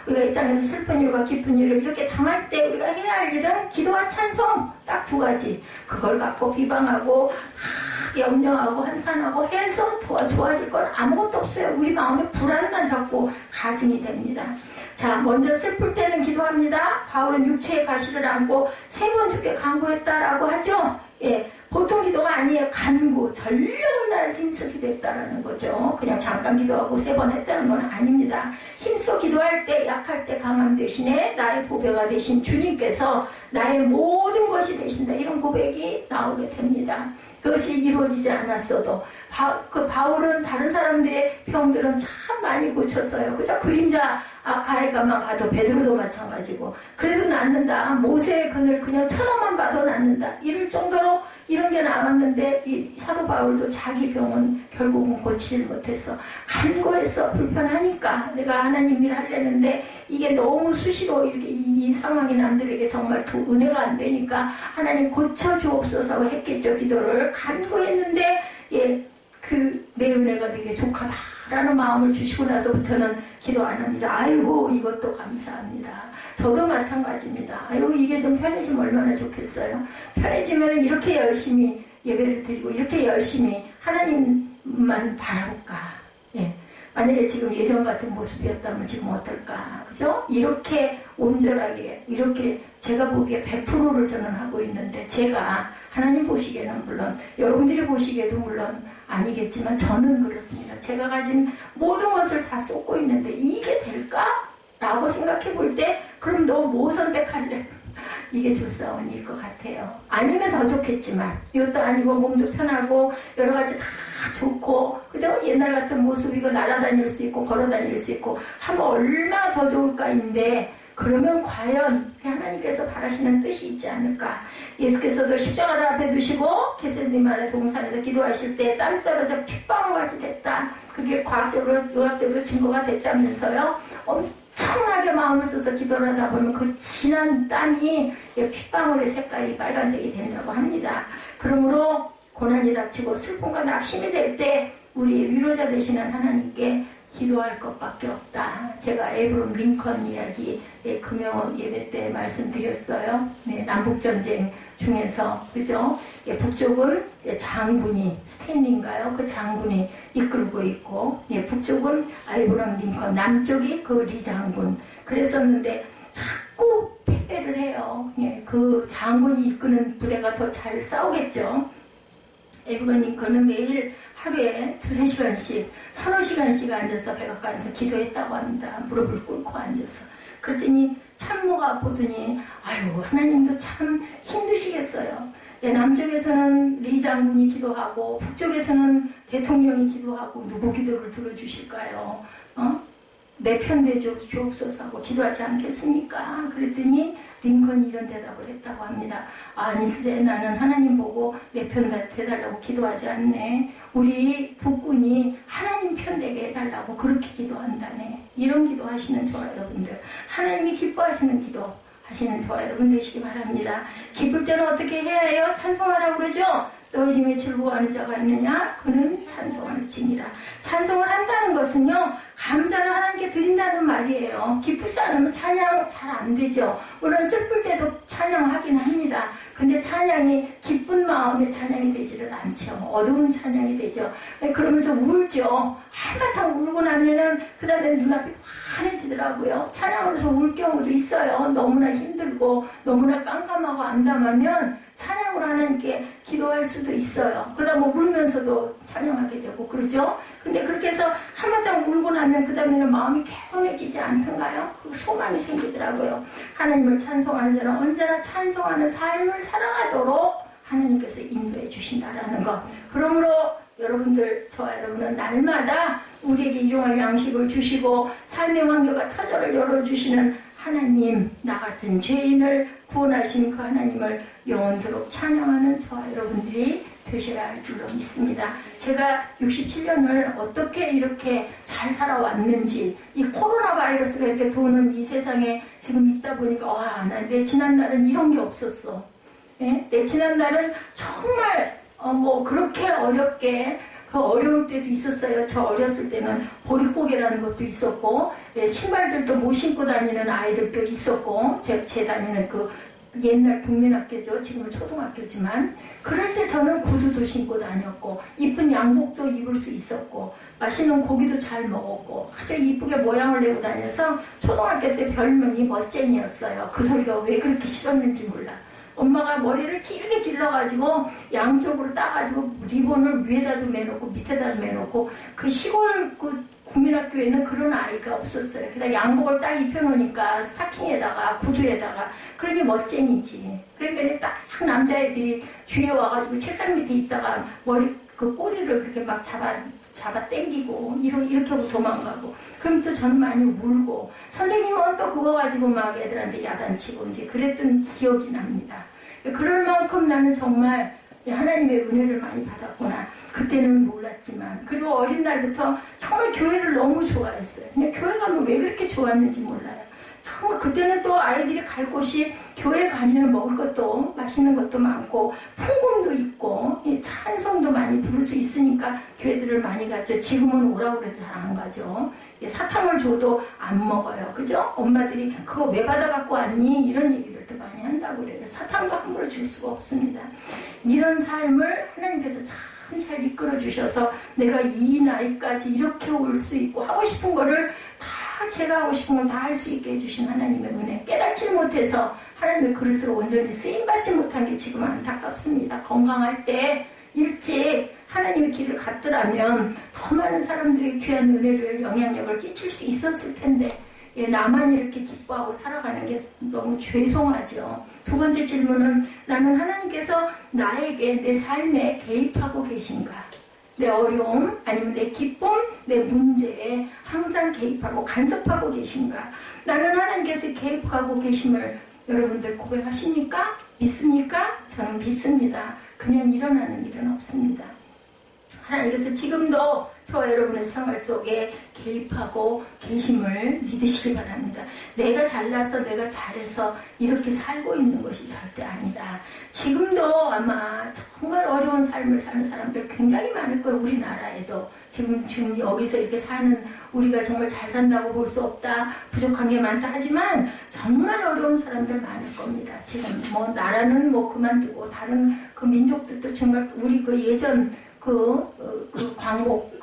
우리가 이 땅에서 슬픈 일과 기쁜 일을 이렇게 당할 때 우리가 해야 할 일은 기도와 찬송 딱 두 가지. 그걸 갖고 비방하고 염려하고 한탄하고 해서 좋아질 건 아무것도 없어요. 우리 마음에 불안만 자꾸 가증이 됩니다. 자, 먼저 슬플 때는 기도합니다. 바울은 육체의 가시를 안고 3번 주께 간구했다라고 하죠. 예, 보통 기도가 아니에요. 간구, 전력을 다해서 힘써 기도했다라는 거죠. 그냥 잠깐 기도하고 3번 했다는 건 아닙니다. 힘써 기도할 때, 약할 때 강함 대신에 나의 보배가 되신 주님께서 나의 모든 것이 되신다. 이런 고백이 나오게 됩니다. 그것이 이루어지지 않았어도 바울은 다른 사람들의 병들은 참 많이 고쳤어요. 그죠? 그림자 가해가만 봐도 베드로도 마찬가지고 그래도 낫는다. 모세의 그늘 그냥 쳐다만 봐도 낫는다. 이럴 정도로 이런 게 나왔는데 이 사도 바울도 자기 병은 결국은 고치지 못했어. 간구했어. 불편하니까 내가 하나님 일 하려는데 이게 너무 수시로 이렇게 이 상황이 남들에게 정말 은혜가 안 되니까 하나님 고쳐주옵소서 하고 했겠죠. 기도를 간구했는데 예, 내 은혜가 되게 족하다라는 마음을 주시고 나서부터는 기도 안 합니다. 아이고 이것도 감사합니다. 저도 마찬가지입니다. 아이고 이게 좀 편해지면 얼마나 좋겠어요. 편해지면 이렇게 열심히 예배를 드리고 이렇게 열심히 하나님만 바라볼까. 예. 만약에 지금 예전 같은 모습이었다면 지금 어떨까. 그죠? 이렇게 온전하게 이렇게 제가 보기에 100%를 저는 하고 있는데 제가 하나님 보시기에는 물론 여러분들이 보시기에도 물론 아니겠지만 저는 그렇습니다. 제가 가진 모든 것을 다 쏟고 있는데 이게 될까? 라고 생각해 볼 때 그럼 너 뭐 선택할래? 이게 좋사온 일 것 같아요. 아니면 더 좋겠지만 이것도 아니고 몸도 편하고 여러 가지 다 좋고 그죠? 옛날 같은 모습이고 날아다닐 수 있고 걸어다닐 수 있고 하면 얼마나 더 좋을까인데 그러면 과연 하나님께서 바라시는 뜻이 있지 않을까? 예수께서도 십자가를 앞에 두시고 겟세마네 동산에서 기도하실 때 땀이 떨어져 핏방울같이 됐다. 그게 과학적으로 의학적으로 증거가 됐다면서요. 엄청나게 마음을 써서 기도를 하다 보면 그 진한 땀이 핏방울의 색깔이 빨간색이 된다고 합니다. 그러므로 고난이 닥치고 슬픔과 낙심이 될 때 우리 위로자 되시는 하나님께 기도할 것밖에 없다. 제가 에브럼 링컨 이야기 금요 예배 때 말씀드렸어요. 네, 남북전쟁 중에서 그죠? 북쪽은 장군이 스탠리인가요? 그 장군이 이끌고 있고 북쪽은 에브럼 링컨, 남쪽이 그 리 장군 그랬었는데 자꾸 해요. 예, 그 장군이 이끄는 부대가 더 잘 싸우겠죠. 에브론 링컨은 매일 하루에 2-3시간씩, 3-4시간씩 앉아서 백악관에서 기도했다고 합니다. 무릎을 꿇고 앉아서. 그랬더니 참모가 보더니 아유 하나님도 참 힘드시겠어요. 예, 남쪽에서는 리 장군이 기도하고 북쪽에서는 대통령이 기도하고 누구 기도를 들어주실까요? 내 편 대주옵소서 하고 기도하지 않겠습니까? 그랬더니 링컨이 이런 대답을 했다고 합니다. 아니 나는 하나님 보고 내 편 대달라고 기도하지 않네. 우리 북군이 하나님 편 되게 해달라고 그렇게 기도한다네. 이런 기도하시는 저와 여러분들, 하나님이 기뻐하시는 기도 하시는 저와 여러분 되시기 바랍니다. 기쁠 때는 어떻게 해야 해요? 찬송하라고 그러죠? 너희 중에 즐거워하는 자가 있느냐? 그는 찬송할지니라. 찬송을 한다는 것은요, 감사를 하나님께 드린다는 말이에요. 기쁘지 않으면 찬양 잘 안 되죠. 물론 슬플 때도 찬양하긴 합니다. 근데 찬양이 기쁜 마음의 찬양이 되지를 않죠. 어두운 찬양이 되죠. 그러면서 울죠. 한바탕 울고 나면은 그 다음에 눈앞이 환해지더라고요. 찬양하면서 울 경우도 있어요. 너무나 힘들고 너무나 깜깜하고 암담하면 찬양을 하나님께 기도할 수도 있어요. 그러다 뭐 울면서도 찬양하게 되고 그러죠. 근데 그렇게 해서 한바탕 울고 나면 그 다음에는 마음이 개운해지지 않던가요? 그 소망이 생기더라고요. 하나님을 찬송하는 자는 언제나 찬송하는 삶을 살아가도록 하나님께서 인도해 주신다라는 것. 그러므로 여러분들, 저와 여러분은 날마다 우리에게 일용할 양식을 주시고 삶의 환경과 터전을 열어주시는 하나님, 나 같은 죄인을 구원하신 그 하나님을 영원토록 찬양하는 저와 여러분들이 되셔야 할 줄로 믿습니다. 제가 67년을 어떻게 이렇게 잘 살아왔는지, 이 코로나 바이러스가 이렇게 도는 이 세상에 지금 있다 보니까 와, 내 지난날은 이런 게 없었어. 예? 내 지난날은 정말 뭐 그렇게 어렵게 그 어려울 때도 있었어요. 저 어렸을 때는 보릿고개라는 것도 있었고, 예, 신발들도 못 신고 다니는 아이들도 있었고, 제 다니는 그 옛날 국민학교죠. 지금은 초등학교지만 그럴 때 저는 구두도 신고 다녔고 이쁜 양복도 입을 수 있었고 맛있는 고기도 잘 먹었고 아주 이쁘게 모양을 내고 다녀서 초등학교 때 별명이 멋쟁이였어요. 그 소리가 왜 그렇게 싫었는지 몰라. 엄마가 머리를 길게 길러가지고 양쪽으로 따가지고 리본을 위에다도 매놓고 밑에다도 매놓고 그 시골 그 국민학교에는 그런 아이가 없었어요. 그다가 양복을 딱 입혀놓으니까 스타킹에다가 구두에다가 그러니 멋쟁이지. 그러니까 딱 남자애들이 뒤에 와가지고 책상 밑에 있다가 머리 그 꼬리를 그렇게 막 잡아 당기고 이렇게 하고 도망가고 그럼 또 저는 많이 울고 선생님은 또 그거 가지고 막 애들한테 야단치고 이제 그랬던 기억이 납니다. 그럴 만큼 나는 정말 하나님의 은혜를 많이 받았구나. 그때는 몰랐지만 그리고 어린 날부터 정말 교회를 너무 좋아했어요. 그냥 교회 가면 왜 그렇게 좋았는지 몰라요. 정말 그때는 또 아이들이 갈 곳이 교회 가면 먹을 것도 맛있는 것도 많고 풍금도 있고 찬송도 많이 부를 수 있으니까 교회들을 많이 갔죠. 지금은 오라고 그래도 잘 안 가죠. 사탕을 줘도 안 먹어요. 그죠? 엄마들이 그거 왜 받아갖고 왔니? 이런 얘기들도 많이 한다고 그래요. 사탕도 함부로 줄 수가 없습니다. 이런 삶을 하나님께서 참 잘 이끌어 주셔서 내가 이 나이까지 이렇게 올 수 있고 하고 싶은 거를 다 제가 하고 싶은 걸 다 할 수 있게 해주신 하나님의 은혜, 깨닫지 못해서 하나님의 그릇으로 온전히 쓰임받지 못한 게 지금 안타깝습니다. 건강할 때 일찍 하나님의 길을 갔더라면 더 많은 사람들이 귀한 은혜를 영향력을 끼칠 수 있었을 텐데 나만 이렇게 기뻐하고 살아가는 게 너무 죄송하죠. 두 번째 질문은 나는 하나님께서 나에게 내 삶에 개입하고 계신가? 내 어려움 아니면 내 기쁨, 내 문제에 항상 개입하고 간섭하고 계신가? 나는 하나님께서 개입하고 계심을 여러분들 고백하십니까? 믿습니까? 저는 믿습니다. 그냥 일어나는 일은 없습니다. 하나님께서 지금도 저와 여러분의 생활 속에 개입하고 계심을 믿으시기 바랍니다. 내가 잘나서 내가 잘해서 이렇게 살고 있는 것이 절대 아니다. 지금도 아마 정말 어려운 삶을 사는 사람들 굉장히 많을 거예요. 우리나라에도 지금 여기서 이렇게 사는 우리가 정말 잘 산다고 볼 수 없다, 부족한 게 많다 하지만 정말 어려운 사람들 많을 겁니다. 지금 뭐 나라는 뭐 그만두고 다른 그 민족들도 정말 우리 그 예전 그 광복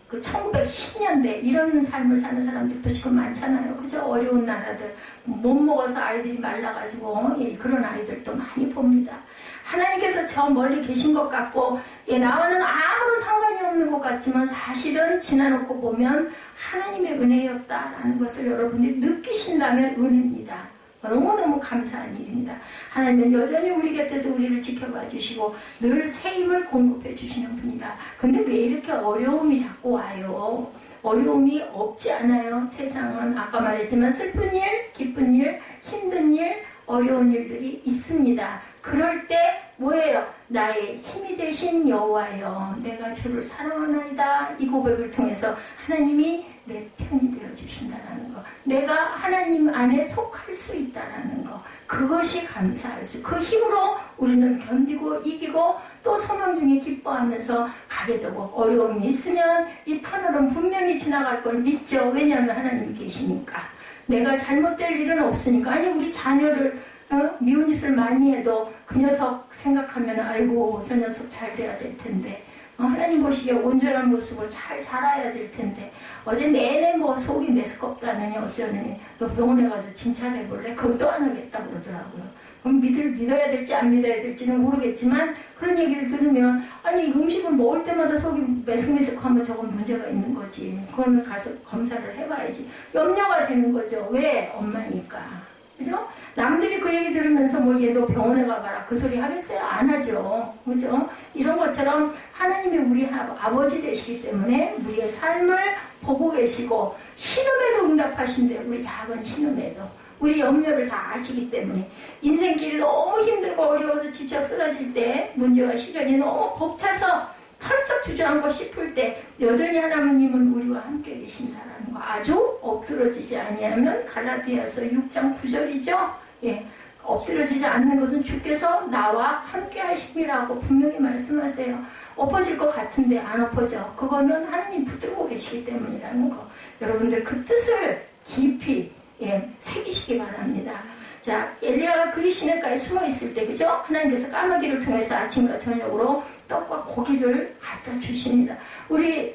그 1910년대 이런 삶을 사는 사람들도 지금 많잖아요. 그죠? 어려운 나라들. 못 먹어서 아이들이 말라가지고 그런 아이들도 많이 봅니다. 하나님께서 저 멀리 계신 것 같고 나와는 아무런 상관이 없는 것 같지만 사실은 지나놓고 보면 하나님의 은혜였다라는 것을 여러분들이 느끼신다면 은혜입니다. 너무너무 감사한 일입니다. 하나님은 여전히 우리 곁에서 우리를 지켜봐 주시고 늘 새 힘을 공급해 주시는 분이다. 근데 왜 이렇게 어려움이 자꾸 와요? 어려움이 없지 않아요. 세상은 아까 말했지만 슬픈 일, 기쁜 일, 힘든 일, 어려운 일들이 있습니다. 그럴 때 뭐예요? 나의 힘이 되신 여호와여, 내가 주를 사랑하나이다. 이 고백을 통해서 하나님이 내 편이 되어주신다는 거, 내가 하나님 안에 속할 수 있다는 거, 그것이 감사할 수, 그 힘으로 우리는 견디고 이기고 또 소망 중에 기뻐하면서 가게 되고, 어려움이 있으면 이 터널은 분명히 지나갈 걸 믿죠. 왜냐하면 하나님이 계시니까. 내가 잘못될 일은 없으니까. 아니, 우리 자녀를 미운 짓을 많이 해도 그 녀석 생각하면 아이고 저 녀석 잘 돼야 될 텐데, 하나님 보시기에 온전한 모습을 잘 자라야 될 텐데, 어제 내내 뭐 속이 메스껍다느니 어쩌느니 너 병원에 가서 진찰해 볼래? 그럼 또 안 하겠다고 그러더라고요. 그럼 믿어야 될지 안 믿어야 될지는 모르겠지만 그런 얘기를 들으면 아니 음식을 먹을 때마다 속이 메스메스하면 저건 문제가 있는 거지. 그러면 가서 검사를 해봐야지. 염려가 되는 거죠. 왜? 엄마니까. 그죠? 남들이 그 얘기 들으면서 뭐 얘도 병원에 가봐라 그 소리 하겠어요? 안 하죠. 그죠? 이런 것처럼 하나님이 우리 아버지 되시기 때문에 우리의 삶을 보고 계시고 신음에도 응답하신대요. 우리 작은 신음에도. 우리 염려를 다 아시기 때문에 인생길이 너무 힘들고 어려워서 지쳐 쓰러질 때, 문제와 시련이 너무 벅차서 털썩 주저앉고 싶을 때 여전히 하나님은 우리와 함께 계신다라는 거, 아주 엎드러지지 아니하면 갈라디아서 6장 9절이죠. 예, 엎드러지지 않는 것은 주께서 나와 함께 하심이라고 분명히 말씀하세요. 엎어질 것 같은데 안 엎어져. 그거는 하나님 붙들고 계시기 때문이라는 거, 여러분들 그 뜻을 깊이 새기시기 바랍니다. 자, 엘리야가 그리 시내가에 숨어 있을 때, 그죠? 하나님께서 까마귀를 통해서 아침과 저녁으로 떡과 고기를 갖다 주십니다. 우리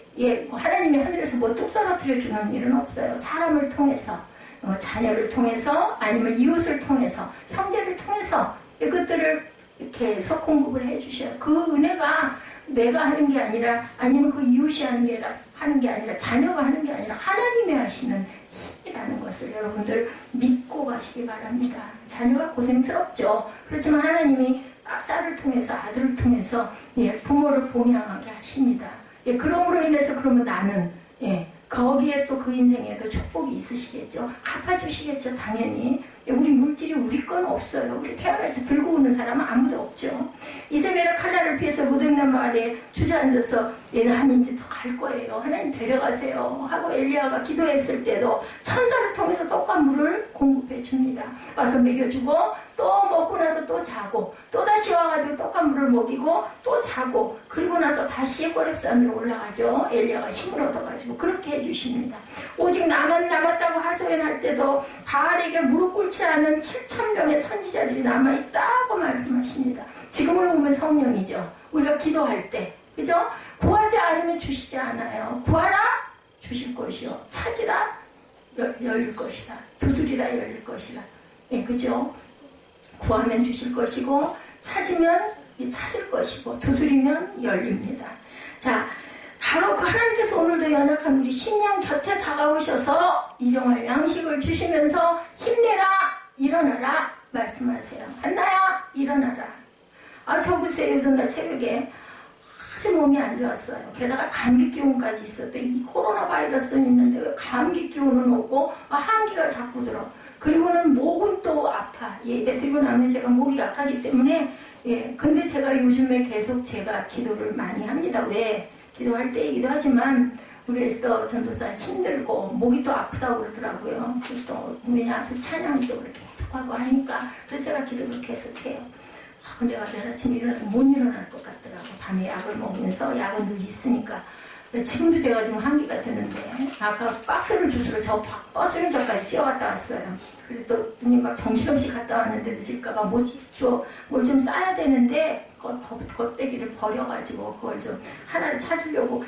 하나님이 하늘에서 뭐 뚝 떨어뜨려 주는 일은 없어요. 사람을 통해서, 자녀를 통해서, 아니면 이웃을 통해서, 형제를 통해서 이것들을 계속 공급을 해주셔요. 그 은혜가 내가 하는 게 아니라, 아니면 그 이웃이 하는 게 아니라, 자녀가 하는 게 아니라 하나님이 하시는 힘이라는 것을 여러분들 믿고 가시기 바랍니다. 자녀가 고생스럽죠. 그렇지만 하나님이 딸을 통해서, 아들을 통해서 부모를 봉양하게 하십니다. 그럼으로 인해서 그러면 나는 거기에 또 그 인생에도 축복이 있으시겠죠. 갚아주시겠죠. 당연히. 우리 물질이 우리 건 없어요. 우리 태어날 때 들고 오는 사람은 아무도 없죠. 이세벨의 칼날을 피해서 로뎀나무 아래에 주저앉아서 얘는 하나님 더 갈 거예요. 하나님 데려가세요 하고 엘리야가 기도했을 때도 천사를 통해서 떡과 물을 공급해 줍니다. 와서 먹여주고 또 먹고 나서 또 자고 또 다시 와가지고 떡과 물을 먹이고 또 자고, 그리고 나서 다시 호렙산으로 올라가죠. 엘리야가 힘을 얻어가지고 그렇게 해주십니다. 오직 나만 남았다고 하소연할 때도 바알에게 무릎 꿇지 않은 7,000명의 선지자들이 남아있다고 말씀하십니다. 지금으로 보면 성령이죠. 우리가 기도할 때, 그죠? 구하지 않으면 주시지 않아요. 구하라 주실 것이요, 찾으라 열릴 것이다, 두드리라 열릴 것이다. 그죠? 구하면 주실 것이고, 찾으면 찾을 것이고, 두드리면 열립니다. 자, 바로 그 하나님께서 오늘도 연약한 우리 심령 곁에 다가오셔서 일용할 양식을 주시면서 힘내라, 일어나라 말씀하세요. 한나야 일어나라. 저 보세요. 전날 새벽에 아주 몸이 안 좋았어요. 게다가 감기 기운까지 있었대. 이 코로나 바이러스는 있는데 왜 감기 기운은 오고 한기가 자꾸 들어. 그리고는 목은 또 아파. 예배 드리고 나면 제가 목이 약하기 때문에, 근데 제가 요즘에 계속 제가 기도를 많이 합니다. 왜? 기도할 때이기도 하지만 우리 에스더 전도사 힘들고 목이 또 아프다고 그러더라고요. 그래서 또 우리 앞에서 찬양도 그렇게 계속하고 하니까, 그래서 제가 기도를 계속해요. 근데 내일 아침에 못 일어날 것 같더라고. 밤에 약을 먹으면서, 약은 늘 있으니까. 지금도 제가 지금 한기가 드는데, 아까 박스를 주스로 저 버스 정류장까지 뛰어갔다 왔어요. 그래서 막 정신없이 갔다 왔는데 늦을까봐 뭘 좀 싸야 되는데 겉대기를 버려가지고 그걸 좀 하나를 찾으려고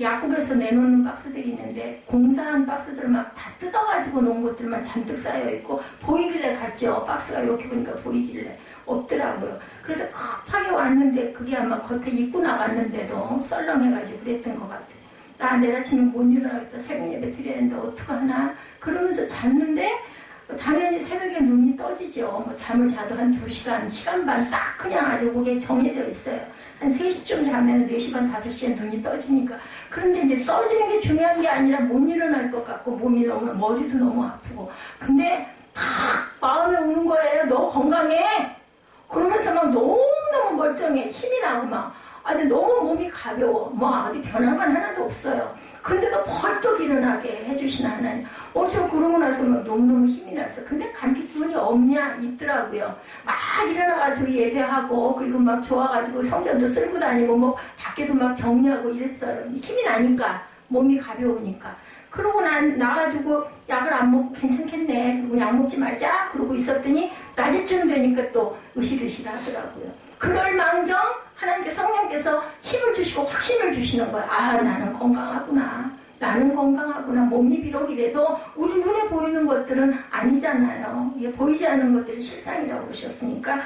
약국에서 내놓는 박스들이 있는데 공사한 박스들 막 다 뜯어가지고 놓은 것들만 잔뜩 쌓여있고 보이길래 갔죠. 박스가 이렇게 보니까 보이길래 없더라고요. 그래서 급하게 왔는데 그게 아마 겉에 입고 나갔는데도 썰렁해가지고 그랬던 것 같아요. 나 내일 아침에 못 일어나겠다. 새벽 예배 드려야 하는데 어떡하나 그러면서 잤는데 당연히 새벽에 눈이 떠지죠. 뭐 잠을 자도 한 2시간, 시간 반 딱 그냥 아주 그게 정해져 있어요. 한 3시쯤 자면 4시 반, 5시에 눈이 떠지니까. 그런데 이제 떠지는 게 중요한 게 아니라 못 일어날 것 같고 몸이 너무, 머리도 너무 아프고. 근데 딱 마음에 오는 거예요. 너 건강해. 그러면서 막 너무너무 멀쩡해. 힘이 나고 막. 아니 너무 몸이 가벼워. 뭐 어디 변한 건 하나도 없어요. 근데도 벌떡 일어나게 해주신 하나님. 저 그러고 나서 막 너무너무 힘이 났어. 근데 감기 기운이 없냐? 있더라고요. 막 일어나가지고 예배하고 그리고 막 좋아가지고 성전도 쓸고 다니고 뭐 밖에도 막 정리하고 이랬어요. 힘이 나니까 몸이 가벼우니까. 그러고 나가지고 약을 안 먹고 괜찮겠네. 그리고 약 먹지 말자. 그러고 있었더니 낮에쯤 되니까 또 으실으실 하더라고요. 그럴 망정 하나님께서 성령께서 힘을 주시고 확신을 주시는 거예요. 아 나는 건강하구나. 나는 건강하구나. 몸이 비록 이래도 우리 눈에 보이는 것들은 아니잖아요. 보이지 않는 것들이 실상이라고 그러셨으니까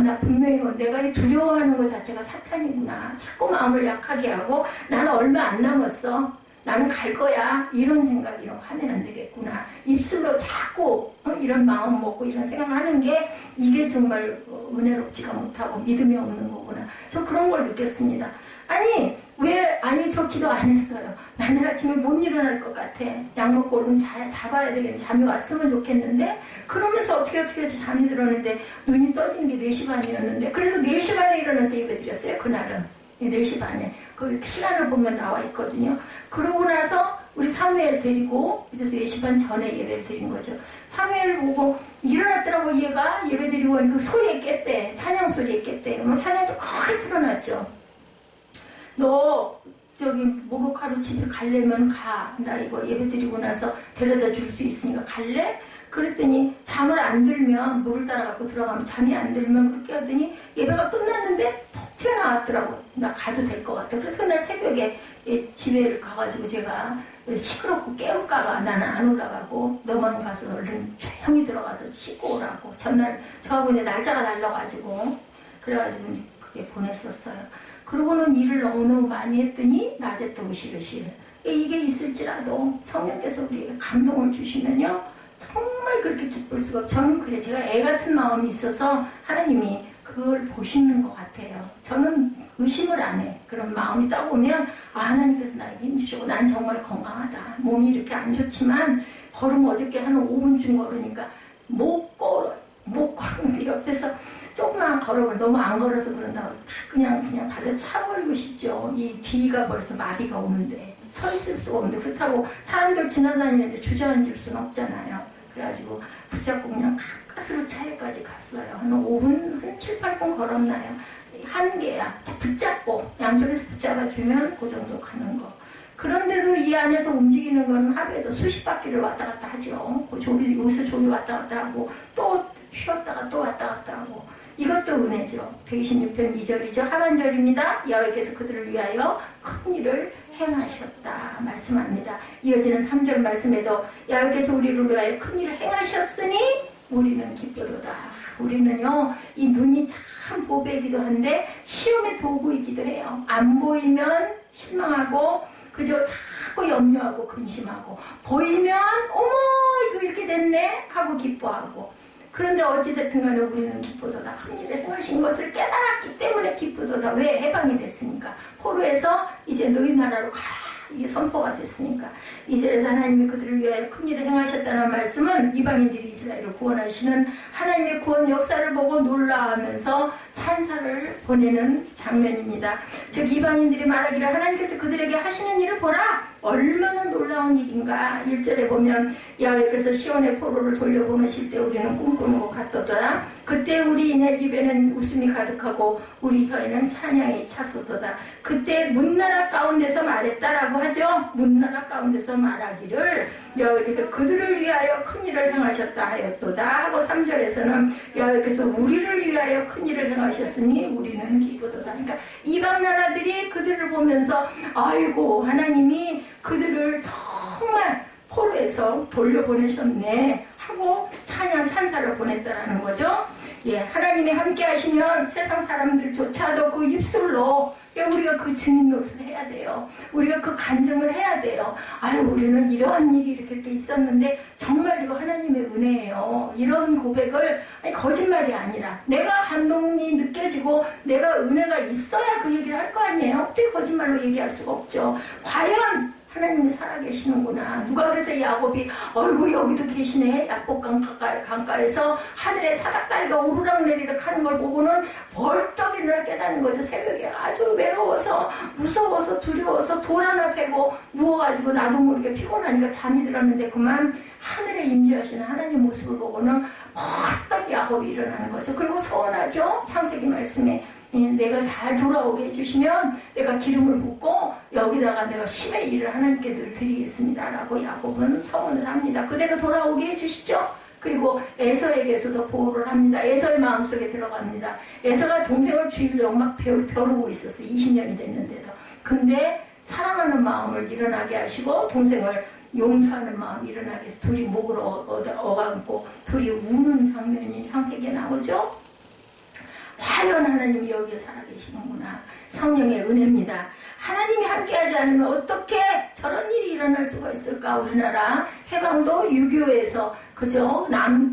나 분명히 내가 두려워하는 것 자체가 사탄이구나. 자꾸 마음을 약하게 하고 나는 얼마 안 남았어. 나는 갈 거야. 이런 생각, 이런 화내는 안 되겠구나. 입술로 자꾸 이런 마음 먹고 이런 생각을 하는 게 이게 정말 은혜롭지가 못하고 믿음이 없는 거구나. 저 그런 걸 느꼈습니다. 아니 저 기도 안 했어요. 나는 아침에 못 일어날 것 같아. 약 먹고 얼른 잡아야 되겠네. 잠이 왔으면 좋겠는데 그러면서 어떻게 해서 잠이 들었는데 눈이 떠지는 게 4시 반이었는데 그래도 4시 반에 일어나서 예배 드렸어요. 그날은 4시 반에 그 시간을 보면 나와 있거든요. 그러고 나서 우리 사무엘 데리고 그래서 4시 반 전에 예배를 드린 거죠. 사무엘 보고 일어났더라고. 얘가 예배 드리고 그 소리에 깼대. 찬양 소리에 깼대. 뭐 찬양도 크게 틀어놨죠. 너 저기 목욕하러 집에 가려면 가. 나 이거 예배 드리고 나서 데려다 줄 수 있으니까 갈래? 그랬더니 잠을 안 들면 물을 따라 갖고 들어가면 잠이 안 들면 그렇게 하더니 예배가 끝났는데 톡 튀어나왔더라고. 나 가도 될 것 같아. 그래서 그날 새벽에 집에 가가지고 제가 시끄럽고 깨울까봐 나는 안 올라가고 너만 가서 얼른 조용히 들어가서 씻고 오라고. 전날 저하고 이제 날짜가 달라가지고 그래가지고 그게 보냈었어요. 그러고는 일을 너무너무 많이 했더니 낮에 또 으실으실. 이게 있을지라도 성령께서 우리에게 감동을 주시면요. 정말 그렇게 기쁠 수가 없어요. 저는 그래. 제가 애 같은 마음이 있어서 하나님이 그걸 보시는 것 같아요. 저는 의심을 안 해. 그런 마음이 따오면 하나님께서 나에게 힘주시고 난 정말 건강하다. 몸이 이렇게 안 좋지만 걸음 어저께 한 5분쯤 걸으니까 못 걸었는데 옆에서 조금만 걸어버려. 너무 안 걸어서 그런다고 그냥 발로 차버리고 싶죠. 이 뒤가 벌써 마비가 오는데 서 있을 수가 없는데 그렇다고 사람들 지나다니는데 주저앉을 수는 없잖아요. 그래가지고 붙잡고 그냥 가까스로 차에까지 갔어요. 한 5분, 한 7, 8분 걸었나요? 한계야. 붙잡고 양쪽에서 붙잡아주면 그 정도 가는 거. 그런데도 이 안에서 움직이는 건 하루에도 수십 바퀴를 왔다 갔다 하죠. 여기서 저기 왔다 갔다 하고 또 쉬었다가 또 왔다 갔다 하고. 이것도 은혜죠. 126편 2절이죠. 하반절입니다. 여호와께서 그들을 위하여 큰 일을 행하셨다 말씀합니다. 이어지는 3절 말씀에도 여호와께서 우리를 위하여 큰 일을 행하셨으니 우리는 기쁘도다. 우리는요 이 눈이 참 보배이기도 한데 시험의 도구이기도 해요. 안 보이면 실망하고 그저 자꾸 염려하고 근심하고 보이면 어머 이거 이렇게 됐네 하고 기뻐하고. 그런데 어찌됐든 간에 우리는 기쁘도다. 큰 일을 행하신 것을 깨달았기 때문에 기쁘도다. 왜? 해방이 됐으니까. 포로에서 이제 너희 나라로 가라. 이게 선포가 됐으니까. 이스라엘에서 하나님이 그들을 위하여 큰 일을 행하셨다는 말씀은 이방인들이 이스라엘을 구원하시는 하나님의 구원 역사를 보고 놀라하면서 찬사를 보내는 장면입니다. 즉 이방인들이 말하기를 하나님께서 그들에게 하시는 일을 보라. 얼마나 놀라운 일인가. 1절에 보면 여호와께서 시온의 포로를 돌려보내실 때 우리는 꿈꾸는 것 같도다. 그때 우리의 입에는 웃음이 가득하고 우리 혀에는 찬양이 차서도다. 그때 문나라 가운데서 말했다라고 하죠. 문나라 가운데서 말하기를 여호와께서 그들을 위하여 큰 일을 행하셨다 하였도다 하고 3절에서는 여호와께서 우리를 위하여 큰 일을 행하셨으니 우리는 기쁘도다. 그러니까 이방 나라들이 그들을 보면서 아이고 하나님이 그들을 정말 포로에서 돌려보내셨네 하고 찬사를 보냈다라는 거죠. 예, 하나님이 함께 하시면 세상 사람들조차도 그 입술로 우리가 그 증인 노릇을 해야 돼요. 우리가 그 간증을 해야 돼요. 아유, 우리는 이러한 일이 이렇게 있었는데 정말 이거 하나님의 은혜예요. 이런 고백을 거짓말이 아니라 내가 감동이 느껴지고 내가 은혜가 있어야 그 얘기를 할 거 아니에요. 어떻게 거짓말로 얘기할 수가 없죠. 과연 하나님이 살아계시는구나. 누가 그래서 야곱이 어이구 여기도 계시네. 야복강 강가에서 하늘에 사닥다리가 오르락내리락 하는 걸 보고는 벌떡 일어나 깨닫는 거죠. 새벽에 아주 외로워서 무서워서 두려워서 돌 하나 패고 누워가지고 나도 모르게 피곤하니까 잠이 들었는데 그만 하늘에 임재하시는 하나님 모습을 보고는 벌떡 야곱이 일어나는 거죠. 그리고 서원하죠. 창세기 말씀에 내가 잘 돌아오게 해주시면 내가 기름을 붓고 여기다가 내가 10의 일을 하나님께 늘 드리겠습니다 라고 야곱은 서원을 합니다. 그대로 돌아오게 해주시죠. 그리고 에서에게서도 보호를 합니다. 에서의 마음속에 들어갑니다. 에서가 동생을 죽이려고 막 벼르고 있었어요. 20년이 됐는데도. 근데 사랑하는 마음을 일어나게 하시고 동생을 용서하는 마음이 일어나게 해서 둘이 목을 어감고 둘이 우는 장면이 창세기에 나오죠. 과연 하나님이 여기에 살아계시는구나. 성령의 은혜입니다. 하나님이 함께하지 않으면 어떻게 저런 일이 일어날 수가 있을까. 우리나라 해방도 6.25에서 그죠?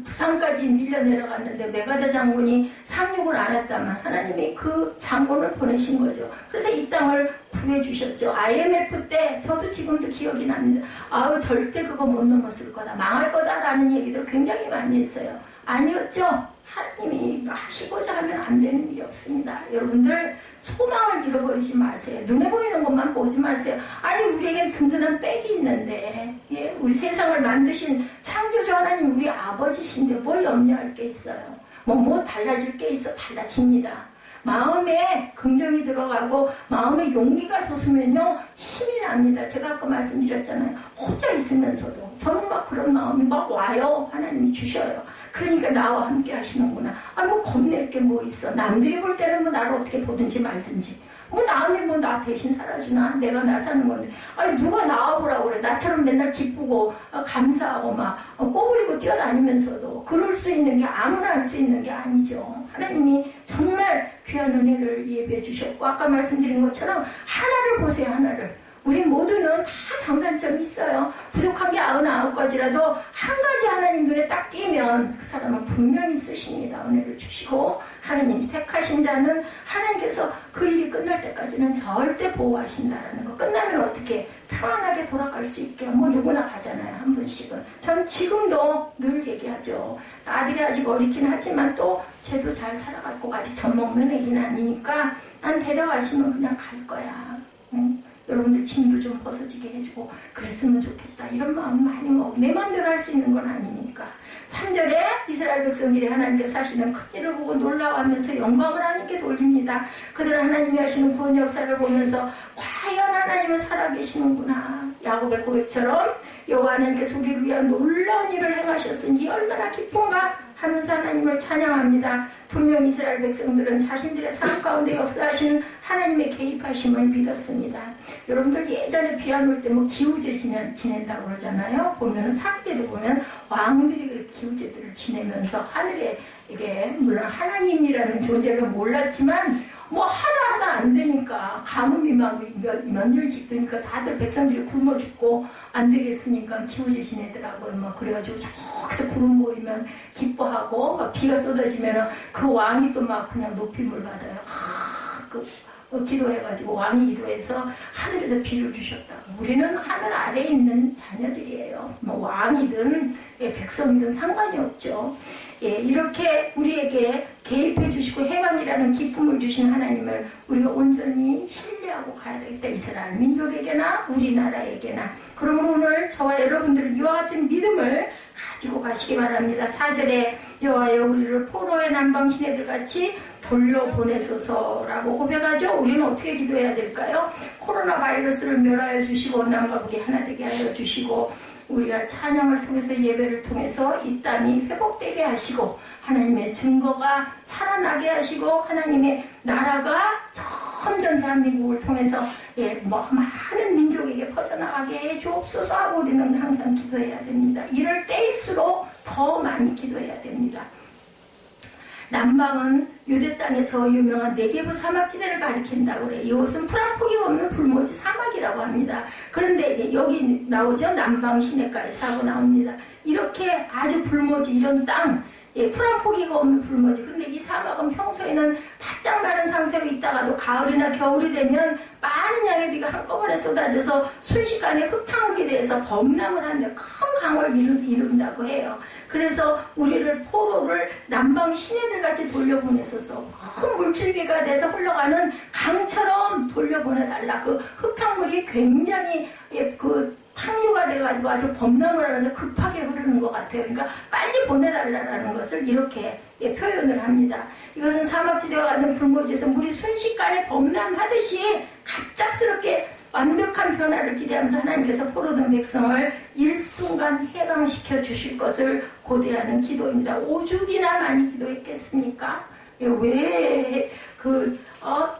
부산까지 밀려 내려갔는데 메가다 장군이 상륙을 안 했다면 하나님이 그 장군을 보내신 거죠. 그래서 이 땅을 구해주셨죠. IMF 때 저도 지금도 기억이 납니다. 아우 절대 그거 못 넘었을 거다. 망할 거다라는 얘기들 굉장히 많이 했어요. 아니었죠. 하나님이 하시고자 하면 안 되는 일이 없습니다. 여러분들 소망을 잃어버리지 마세요. 눈에 보이는 것만 보지 마세요. 아니 우리에겐 든든한 백이 있는데 예? 우리 세상을 만드신 창조주 하나님 우리 아버지신데 뭐 염려할 게 있어요. 뭐 달라질 게 있어. 달라집니다. 마음에 긍정이 들어가고 마음에 용기가 솟으면요 힘이 납니다. 제가 아까 말씀드렸잖아요. 혼자 있으면서도 저는 막 그런 마음이 막 와요. 하나님이 주셔요. 그러니까 나와 함께 하시는구나. 뭐 겁낼 게 뭐 있어. 남들이 볼 때는 뭐 나를 어떻게 보든지 말든지. 남이 나 대신 살아주나? 내가 나 사는 건데. 아니, 누가 나와보라고 그래. 나처럼 맨날 기쁘고, 감사하고, 꼬부리고 뛰어다니면서도. 그럴 수 있는 게 아무나 할 수 있는 게 아니죠. 하나님이 정말 귀한 은혜를 예배해 주셨고, 아까 말씀드린 것처럼 하나를 보세요, 하나를. 우리 모두는 다 장단점이 있어요. 부족한 게 99가지라도 한 가지 하나님 눈에 딱 띄면 그 사람은 분명히 쓰십니다. 은혜를 주시고 하나님 택하신 자는 하나님께서 그 일이 끝날 때까지는 절대 보호하신다라는 거. 끝나면 어떻게 평안하게 돌아갈 수 있게 누구나 가잖아요. 한 번씩은. 전 지금도 늘 얘기하죠. 아들이 아직 어리긴 하지만 또 쟤도 잘 살아갈 거고 아직 젖먹는 애기는 아니니까 난 데려가시면 그냥 갈 거야. 응? 여러분들 짐도 좀 벗어지게 해주고 그랬으면 좋겠다. 이런 마음 많이 먹고 내 마음대로 할 수 있는 건 아니니까. 3절에 이스라엘 백성들이 하나님께서 하시는 큰 일을 보고 놀라워하면서 영광을 하나님께 돌립니다. 그들은 하나님이 하시는 구원 역사를 보면서 과연 하나님은 살아계시는구나. 야곱의 고백처럼 여호와 하나님께서 우리를 위한 놀라운 일을 행하셨으니 얼마나 기쁜가 하면서 하나님을 찬양합니다. 분명 이스라엘 백성들은 자신들의 삶 가운데 역사하시는 하나님의 개입하심을 믿었습니다. 여러분들 예전에 비안 올 때 기후제 지낸다고 그러잖아요. 보면 사기에도 보면 왕들이 그렇게 기후제들을 지내면서 하늘에 이게 물론 하나님이라는 존재를 몰랐지만 하다 안 되니까 가뭄이 면질짓으니까 다들 백성들이 굶어 죽고 안 되겠으니까 기후제 지내더라고요. 그래가지고 저기서 구름 보이면 기뻐하고 비가 쏟아지면 그 왕이 또 그냥 높임을 받아요. 기도해가지고 왕이 기도해서 하늘에서 비를 주셨다고. 우리는 하늘 아래에 있는 자녀들이에요. 왕이든 백성이든 상관이 없죠. 예, 이렇게 우리에게 개입해 주시고 해방이라는 기쁨을 주신 하나님을 우리가 온전히 신뢰하고 가야 되겠다. 이스라엘 민족에게나 우리나라에게나. 그러므로 오늘 저와 여러분들 이와 같은 믿음을 가지고 가시기 바랍니다. 4절에 여호와여 우리를 포로의 남방 시내들 같이 돌려보내소서라고 고백하죠. 우리는 어떻게 기도해야 될까요? 코로나 바이러스를 멸하여 주시고 남과 북이 하나 되게 하여 주시고 우리가 찬양을 통해서 예배를 통해서 이 땅이 회복되게 하시고 하나님의 증거가 살아나게 하시고 하나님의 나라가 점점 대한민국을 통해서 많은 민족에게 퍼져나가게 해 주옵소서 하고 우리는 항상 기도해야 됩니다. 이럴 때일수록 더 많이 기도해야 됩니다. 남방은 유대 땅의 저 유명한 네게브 사막지대를 가리킨다고 그래요. 이곳은 풀 한 포기가 없는 불모지 사막이라고 합니다. 그런데 여기 나오죠. 남방 시내가에 사고 나옵니다. 이렇게 아주 불모지 이런 땅, 풀 한 포기가 없는 불모지. 그런데 이 사막은 평소에는 바짝 마른 상태로 있다가도 가을이나 겨울이 되면 많은 양의 비가 한꺼번에 쏟아져서 순식간에 흙탕물이 돼서 범람을 하는데 큰 강을 이룬다고 해요. 그래서 우리를 포로를 남방 시내들 같이 돌려보내소서. 큰 물줄기가 돼서 흘러가는 강처럼 돌려보내달라. 그 흙탕물이 굉장히 탕류가 돼가지고 아주 범람을 하면서 급하게 흐르는 것 같아요. 그러니까 빨리 보내달라는 것을 이렇게 표현을 합니다. 이것은 사막지대와 같은 불모지에서 물이 순식간에 범람하듯이 갑작스럽게 완벽한 변화를 기대하면서 하나님께서 포로된 백성을 일순간 해방시켜 주실 것을 고대하는 기도입니다. 오죽이나 많이 기도했겠습니까? 왜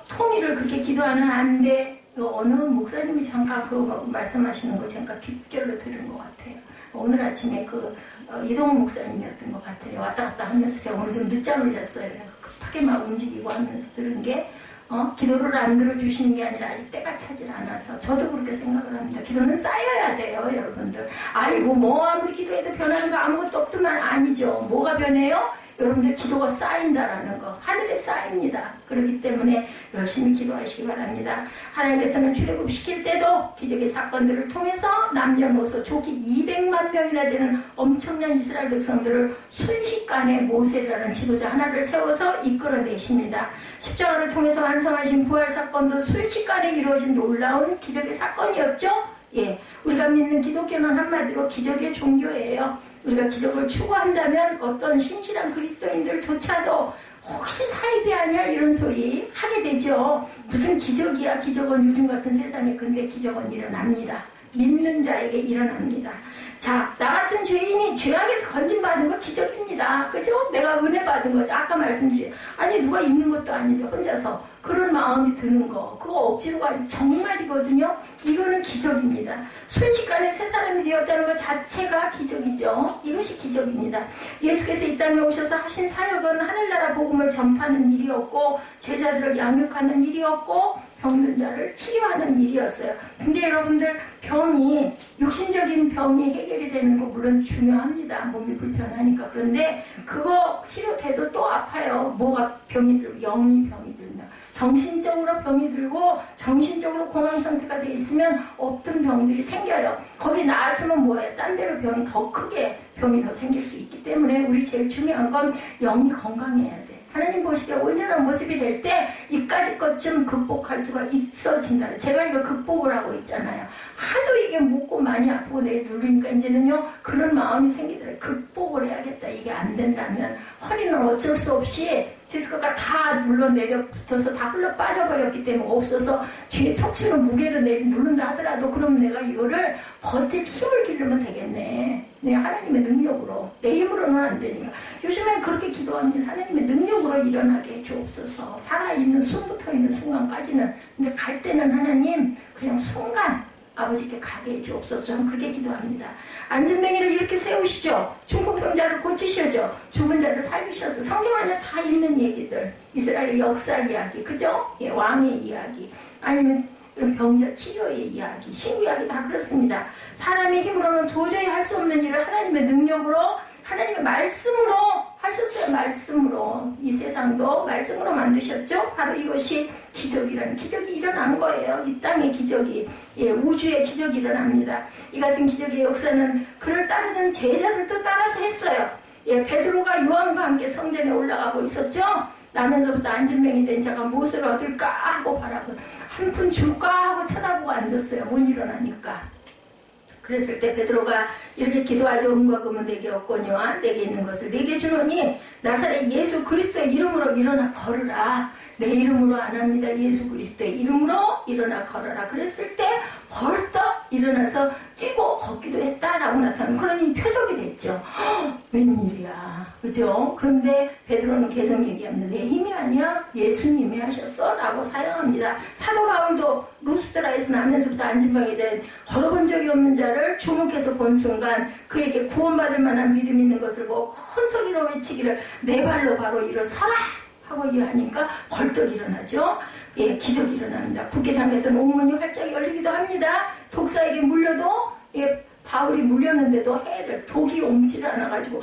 통일을 그렇게 기도하는 안돼? 어느 목사님이 잠깐 말씀하시는 거 제가 귓결로 들은 것 같아요. 오늘 아침에 이동훈 목사님이었던 것 같아요. 왔다 갔다 하면서 제가 오늘 좀 늦잠을 잤어요. 급하게 막 움직이고 하면서 들은 게 기도를 안 들어주시는 게 아니라 아직 때가 차질 않아서 저도 그렇게 생각을 합니다. 기도는 쌓여야 돼요, 여러분들. 아이고 아무리 기도해도 변하는 거 아무것도 없더만 아니죠. 뭐가 변해요? 여러분들 기도가 쌓인다라는 거, 하늘에 쌓입니다. 그렇기 때문에 열심히 기도하시기 바랍니다. 하나님께서는 출애굽시킬 때도 기적의 사건들을 통해서 남녀노소 조기 200만 명이나 되는 엄청난 이스라엘 백성들을 순식간에 모세라는 지도자 하나를 세워서 이끌어내십니다. 십자가를 통해서 완성하신 부활사건도 순식간에 이루어진 놀라운 기적의 사건이었죠. 우리가 믿는 기독교는 한마디로 기적의 종교예요. 우리가 기적을 추구한다면 어떤 신실한 그리스도인들조차도 혹시 사입이 아니야 이런 소리 하게 되죠. 무슨 기적이야. 기적은 요즘 같은 세상에 근데 기적은 일어납니다. 믿는 자에게 일어납니다. 자, 나 같은 죄인이 죄악에서 건진받은 거 기적입니다. 그죠? 내가 은혜 받은 거죠. 아까 말씀드린 아니 누가 있는 것도 아닌데 혼자서 그런 마음이 드는 거 그거 억지로가 정말이거든요. 이거는 기적입니다. 순식간에 새 사람이 되었다는 것 자체가 기적이죠. 이것이 기적입니다. 예수께서 이 땅에 오셔서 하신 사역은 하늘나라 복음을 전파하는 일이었고 제자들을 양육하는 일이었고 병든 자를 치료하는 일이었어요. 근데 여러분들 병이 육신적인 병이 해결이 되는 거 물론 중요합니다. 몸이 불편하니까. 그런데 그거 치료돼도 또 아파요. 뭐가 병이 들고 영이 병이 들면 정신적으로 병이 들고 정신적으로 공황 상태가 돼 있으면 없던 병들이 생겨요. 거기 나았으면 뭐예요? 딴 데로 병이 더 크게 병이 더 생길 수 있기 때문에 우리 제일 중요한 건 영이 건강해야 돼. 하나님 보시기에 온전한 모습이 될 때 이까지 것 좀 극복할 수가 있어진다. 제가 이거 극복을 하고 있잖아요. 하도 이게 묻고 많이 아프고 내일 누르니까 이제는요 그런 마음이 생기더라고요. 극복을 해야겠다. 이게 안 된다면 허리는 어쩔 수 없이 디스크가 다 눌러 내려 붙어서 다 흘러 빠져버렸기 때문에 없어서 뒤에 척추는 무게를 누른다 하더라도 그럼 내가 이거를 버틸 힘을 기르면 되겠네. 내 하나님의 능력으로. 내 힘으로는 안 되니까. 요즘엔 그렇게 기도합니다. 하나님의 능력으로 일어나게 해주옵소서. 살아있는 숨부터 있는 순간까지는. 근데 갈 때는 하나님 그냥 순간 아버지께 가게 해주옵소서. 저는 그렇게 기도합니다. 앉은 맹인을 이렇게 세우시죠. 중풍병자를 고치셔죠. 죽은 자를 살리셔서 성경 안에 다 있는 얘기들. 이스라엘의 역사 이야기, 그죠? 왕의 이야기. 아니면 이런 병자 치료의 이야기, 신구 이야기 다 그렇습니다. 사람의 힘으로는 도저히 할 수 없는 일을 하나님의 능력으로, 하나님의 말씀으로 하셨어요. 말씀으로. 이 세상도 말씀으로 만드셨죠. 바로 이것이 기적이라는 기적이 일어난 거예요. 이 땅의 기적이, 우주의 기적이 일어납니다. 이 같은 기적의 역사는 그를 따르던 제자들도 따라서 했어요. 예, 베드로가 요한과 함께 성전에 올라가고 있었죠. 나면서부터 안진병이 된 자가 무엇을 얻을까 하고 바라고 한 푼 줄까 하고 쳐다보고 앉았어요. 못 일어나니까. 그랬을 때 베드로가 이렇게 기도하죠. 은과 금은 내게 없거니와 내게 있는 것을 내게 주노니 나사렛 예수 그리스도의 이름으로 일어나 걸으라. 내 이름으로 안 합니다. 예수 그리스도의 이름으로 일어나 걸어라. 그랬을 때 벌떡 일어나서 뛰고 걷기도 했다라고 나타나는 그런 표적이 됐죠. 웬일이야. 그죠? 그런데 베드로는 계속 얘기합니다. 내 힘이 아니야. 예수님이 하셨어. 라고 사용합니다. 사도 바울도 루스드라에서 나면서부터 안진병이 된 걸어본 적이 없는 자를 주목해서 본 순간 그에게 구원받을 만한 믿음 있는 것을 보고 큰 소리로 외치기를 내 발로 바로 일어서라. 하고 이해하니까 벌떡 일어나죠. 예, 기적이 일어납니다. 국계상에서는 옥문이 활짝 열리기도 합니다. 독사에게 물려도 예, 바울이 물렸는데도 해를 독이 옮질 않아가지고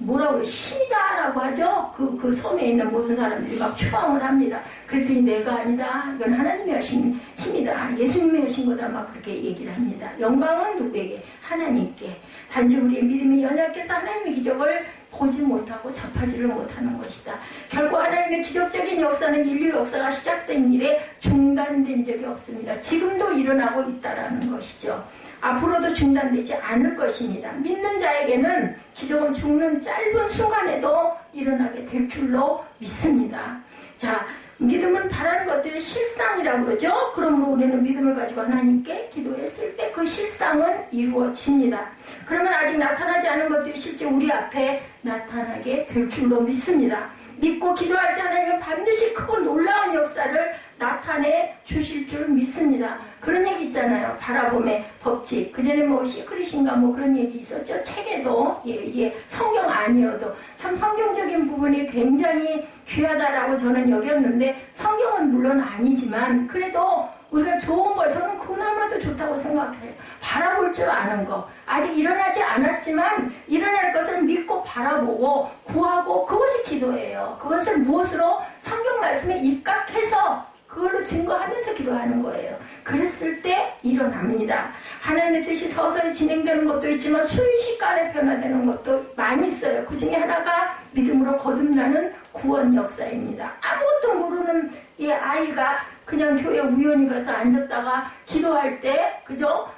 뭐라고 해요? 신이다 라고 하죠. 그 섬에 있는 모든 사람들이 막 추앙을 합니다. 그랬더니 내가 아니다. 이건 하나님이 하신 힘이다. 예수님이 하신 거다. 막 그렇게 얘기를 합니다. 영광은 누구에게? 하나님께. 단지 우리의 믿음이 연약해서 하나님의 기적을 보지 못하고 접하지를 못하는 것이다. 결국 하나님의 기적적인 역사는 인류 역사가 시작된 일에 중단된 적이 없습니다. 지금도 일어나고 있다는 것이죠. 앞으로도 중단되지 않을 것입니다. 믿는 자에게는 기적은 죽는 짧은 순간에도 일어나게 될 줄로 믿습니다. 자, 믿음은 바라는 것들이 실상이라고 그러죠. 그러므로 우리는 믿음을 가지고 하나님께 기도했을 때 그 실상은 이루어집니다. 그러면 아직 나타나지 않은 것들이 실제 우리 앞에 나타나게 될 줄로 믿습니다. 믿고 기도할 때 하나님은 반드시 크고 놀라운 역사를 나타내 주실 줄 믿습니다. 그런 얘기 있잖아요. 바라봄의 법칙. 그전에 뭐 시크릿인가 뭐 그런 얘기 있었죠. 책에도 이게 성경 아니어도 참 성경적인 부분이 굉장히 귀하다라고 저는 여겼는데 성경은 물론 아니지만 그래도 우리가 좋은 거 저는 그나마도 좋다고 생각해요. 바라볼 줄 아는 거. 아직 일어나지 않았지만 일어날 것을 믿고 바라보고 구하고 그것이 기도예요. 그것을 무엇으로? 성경 말씀에 입각해서 그걸로 증거하면서 기도하는 거예요. 그랬을 때 일어납니다. 하나님의 뜻이 서서히 진행되는 것도 있지만 순식간에 변화되는 것도 많이 있어요. 그 중에 하나가 믿음으로 거듭나는 구원 역사입니다. 아무것도 모르는 이 아이가 그냥 교회 우연히 가서 앉았다가 기도할 때 그죠?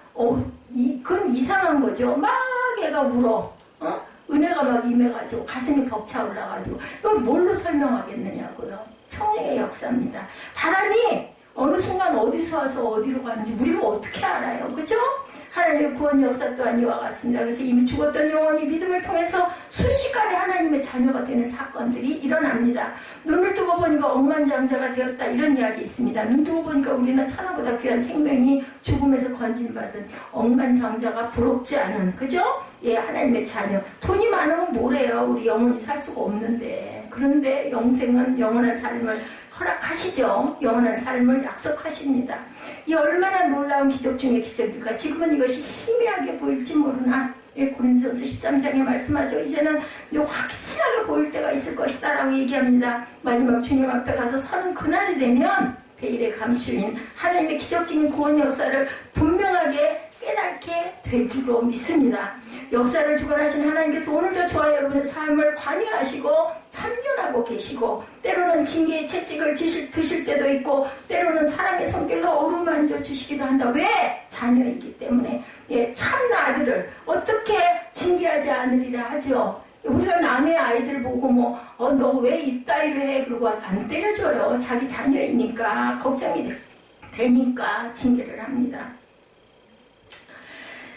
그건 이상한 거죠. 막 애가 울어. 은혜가 막 임해가지고 가슴이 벅차 올라가지고 이걸 뭘로 설명하겠느냐고요. 성령의 역사입니다. 바람이 어느 순간 어디서 와서 어디로 가는지 우리가 어떻게 알아요? 그죠? 하나님의 구원 역사 또한 이와 같습니다. 그래서 이미 죽었던 영혼이 믿음을 통해서 순식간에 하나님의 자녀가 되는 사건들이 일어납니다. 눈을 뜨고 보니까 억만장자가 되었다 이런 이야기 있습니다. 눈 뜨고 보니까 우리는 천하보다 귀한 생명이 죽음에서 건진받은 억만장자가 부럽지 않은 그죠? 예, 하나님의 자녀. 돈이 많으면 뭐래요? 우리 영원히 살 수가 없는데. 그런데 영생은 영원한 삶을 허락하시죠. 영원한 삶을 약속하십니다. 이 얼마나 놀라운 기적 중의 기적일까. 지금은 이것이 희미하게 보일지 모르나 고린도전서 13장에 말씀하죠. 이제는 확실하게 보일 때가 있을 것이다 라고 얘기합니다. 마지막 주님 앞에 가서 서는 그날이 되면 베일에 감추인 하나님의 기적적인 구원 역사를 분명하게 깨닫게 될 줄로 믿습니다. 역사를 주관하신 하나님께서 오늘도 저와 여러분의 삶을 관여하시고 참견하고 계시고 때로는 징계의 채찍을 드실 때도 있고 때로는 사랑의 손길로 어루만져 주시기도 한다. 왜? 자녀이기 때문에. 예, 참나 아들을 어떻게 징계하지 않으리라 하죠. 우리가 남의 아이들 보고 너 왜 이따위로 해? 그러고 안 때려줘요. 자기 자녀이니까 걱정이 되니까 징계를 합니다.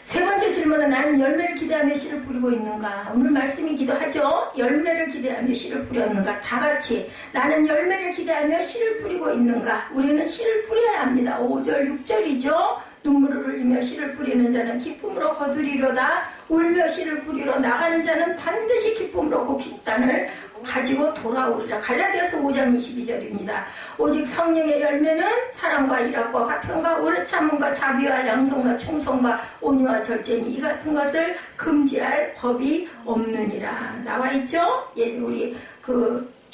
세 번째 질문은 나는 열매를 기대하며 씨를 뿌리고 있는가? 오늘 말씀이 기도하죠. 열매를 기대하며 씨를 뿌렸는가? 다 같이 나는 열매를 기대하며 씨를 뿌리고 있는가? 우리는 씨를 뿌려야 합니다. 5절 6절이죠. 눈물을 흘리며 씨를 뿌리는 자는 기쁨으로 거두리로다. 울며 씨를 뿌리러 나가는 자는 반드시 기쁨으로 그 깃단을 가지고 돌아오리라. 갈라디아서 5장 22절입니다. 오직 성령의 열매는 사랑과 희락과 화평과 오래 참음과 자비와 양성과 충성과 온유와 절제니 이 같은 것을 금지할 법이 없느니라. 나와 있죠? 예, 우리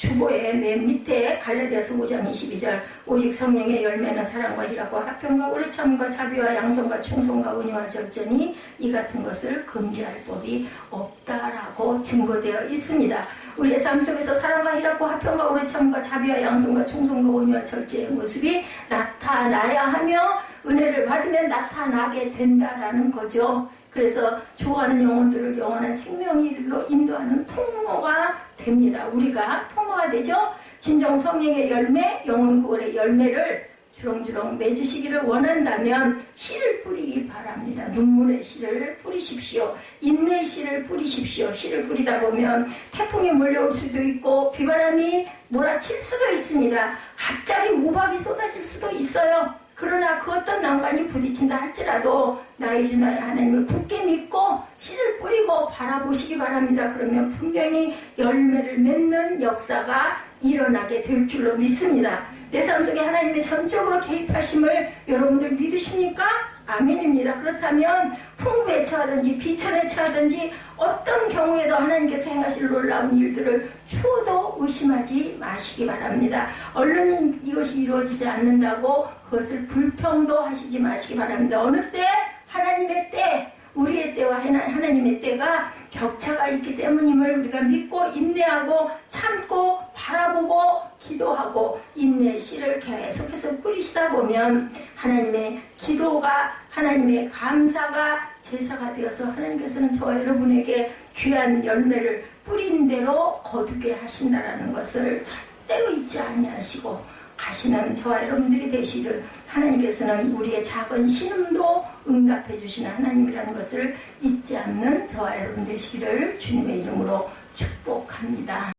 주보의 맨 밑에 갈라디아서 5장 22절 오직 성령의 열매는 사랑과 희락과 화평과 오래참과 자비와 양선과 충성과 온유와 절제니 이 같은 것을 금지할 법이 없다라고 증거되어 있습니다. 우리의 삶 속에서 사랑과 희락과 화평과 오래참과 자비와 양선과 충성과 온유와 절제의 모습이 나타나야 하며 은혜를 받으면 나타나게 된다라는 거죠. 그래서 좋아하는 영혼들을 영원한 생명의 길로 인도하는 통로가 됩니다. 우리가 통로가 되죠. 진정 성령의 열매, 영혼 구원의 열매를 주렁주렁 맺으시기를 원한다면 씨를 뿌리기 바랍니다. 눈물의 씨를 뿌리십시오. 인내의 씨를 뿌리십시오. 씨를 뿌리다 보면 태풍이 몰려올 수도 있고 비바람이 몰아칠 수도 있습니다. 갑자기 우박이 쏟아질 수도 있어요. 그러나 그 어떤 난관이 부딪힌다 할지라도 나의 주 나의 하나님을 굳게 믿고 씨를 뿌리고 바라보시기 바랍니다. 그러면 분명히 열매를 맺는 역사가 일어나게 될 줄로 믿습니다. 내 삶 속에 하나님의 전적으로 개입하심을 여러분들 믿으십니까? 아멘입니다. 그렇다면 풍부에 처하든지 비천에 처하든지 어떤 경우에도 하나님께서 행하실 놀라운 일들을 추워도 의심하지 마시기 바랍니다. 얼른 이것이 이루어지지 않는다고 그것을 불평도 하시지 마시기 바랍니다. 어느 때? 하나님의 때, 우리의 때와 하나님의 때가 격차가 있기 때문임을 우리가 믿고 인내하고 참고 바라보고 기도하고 인내의 씨를 계속해서 뿌리시다 보면 하나님의 기도가 하나님의 감사가 제사가 되어서 하나님께서는 저와 여러분에게 귀한 열매를 뿌린 대로 거두게 하신다라는 것을 절대로 잊지 아니하시고 가시는 저와 여러분들이 되시기를 하나님께서는 우리의 작은 신음도 응답해 주시는 하나님이라는 것을 잊지 않는 저와 여러분 되시기를 주님의 이름으로 축복합니다.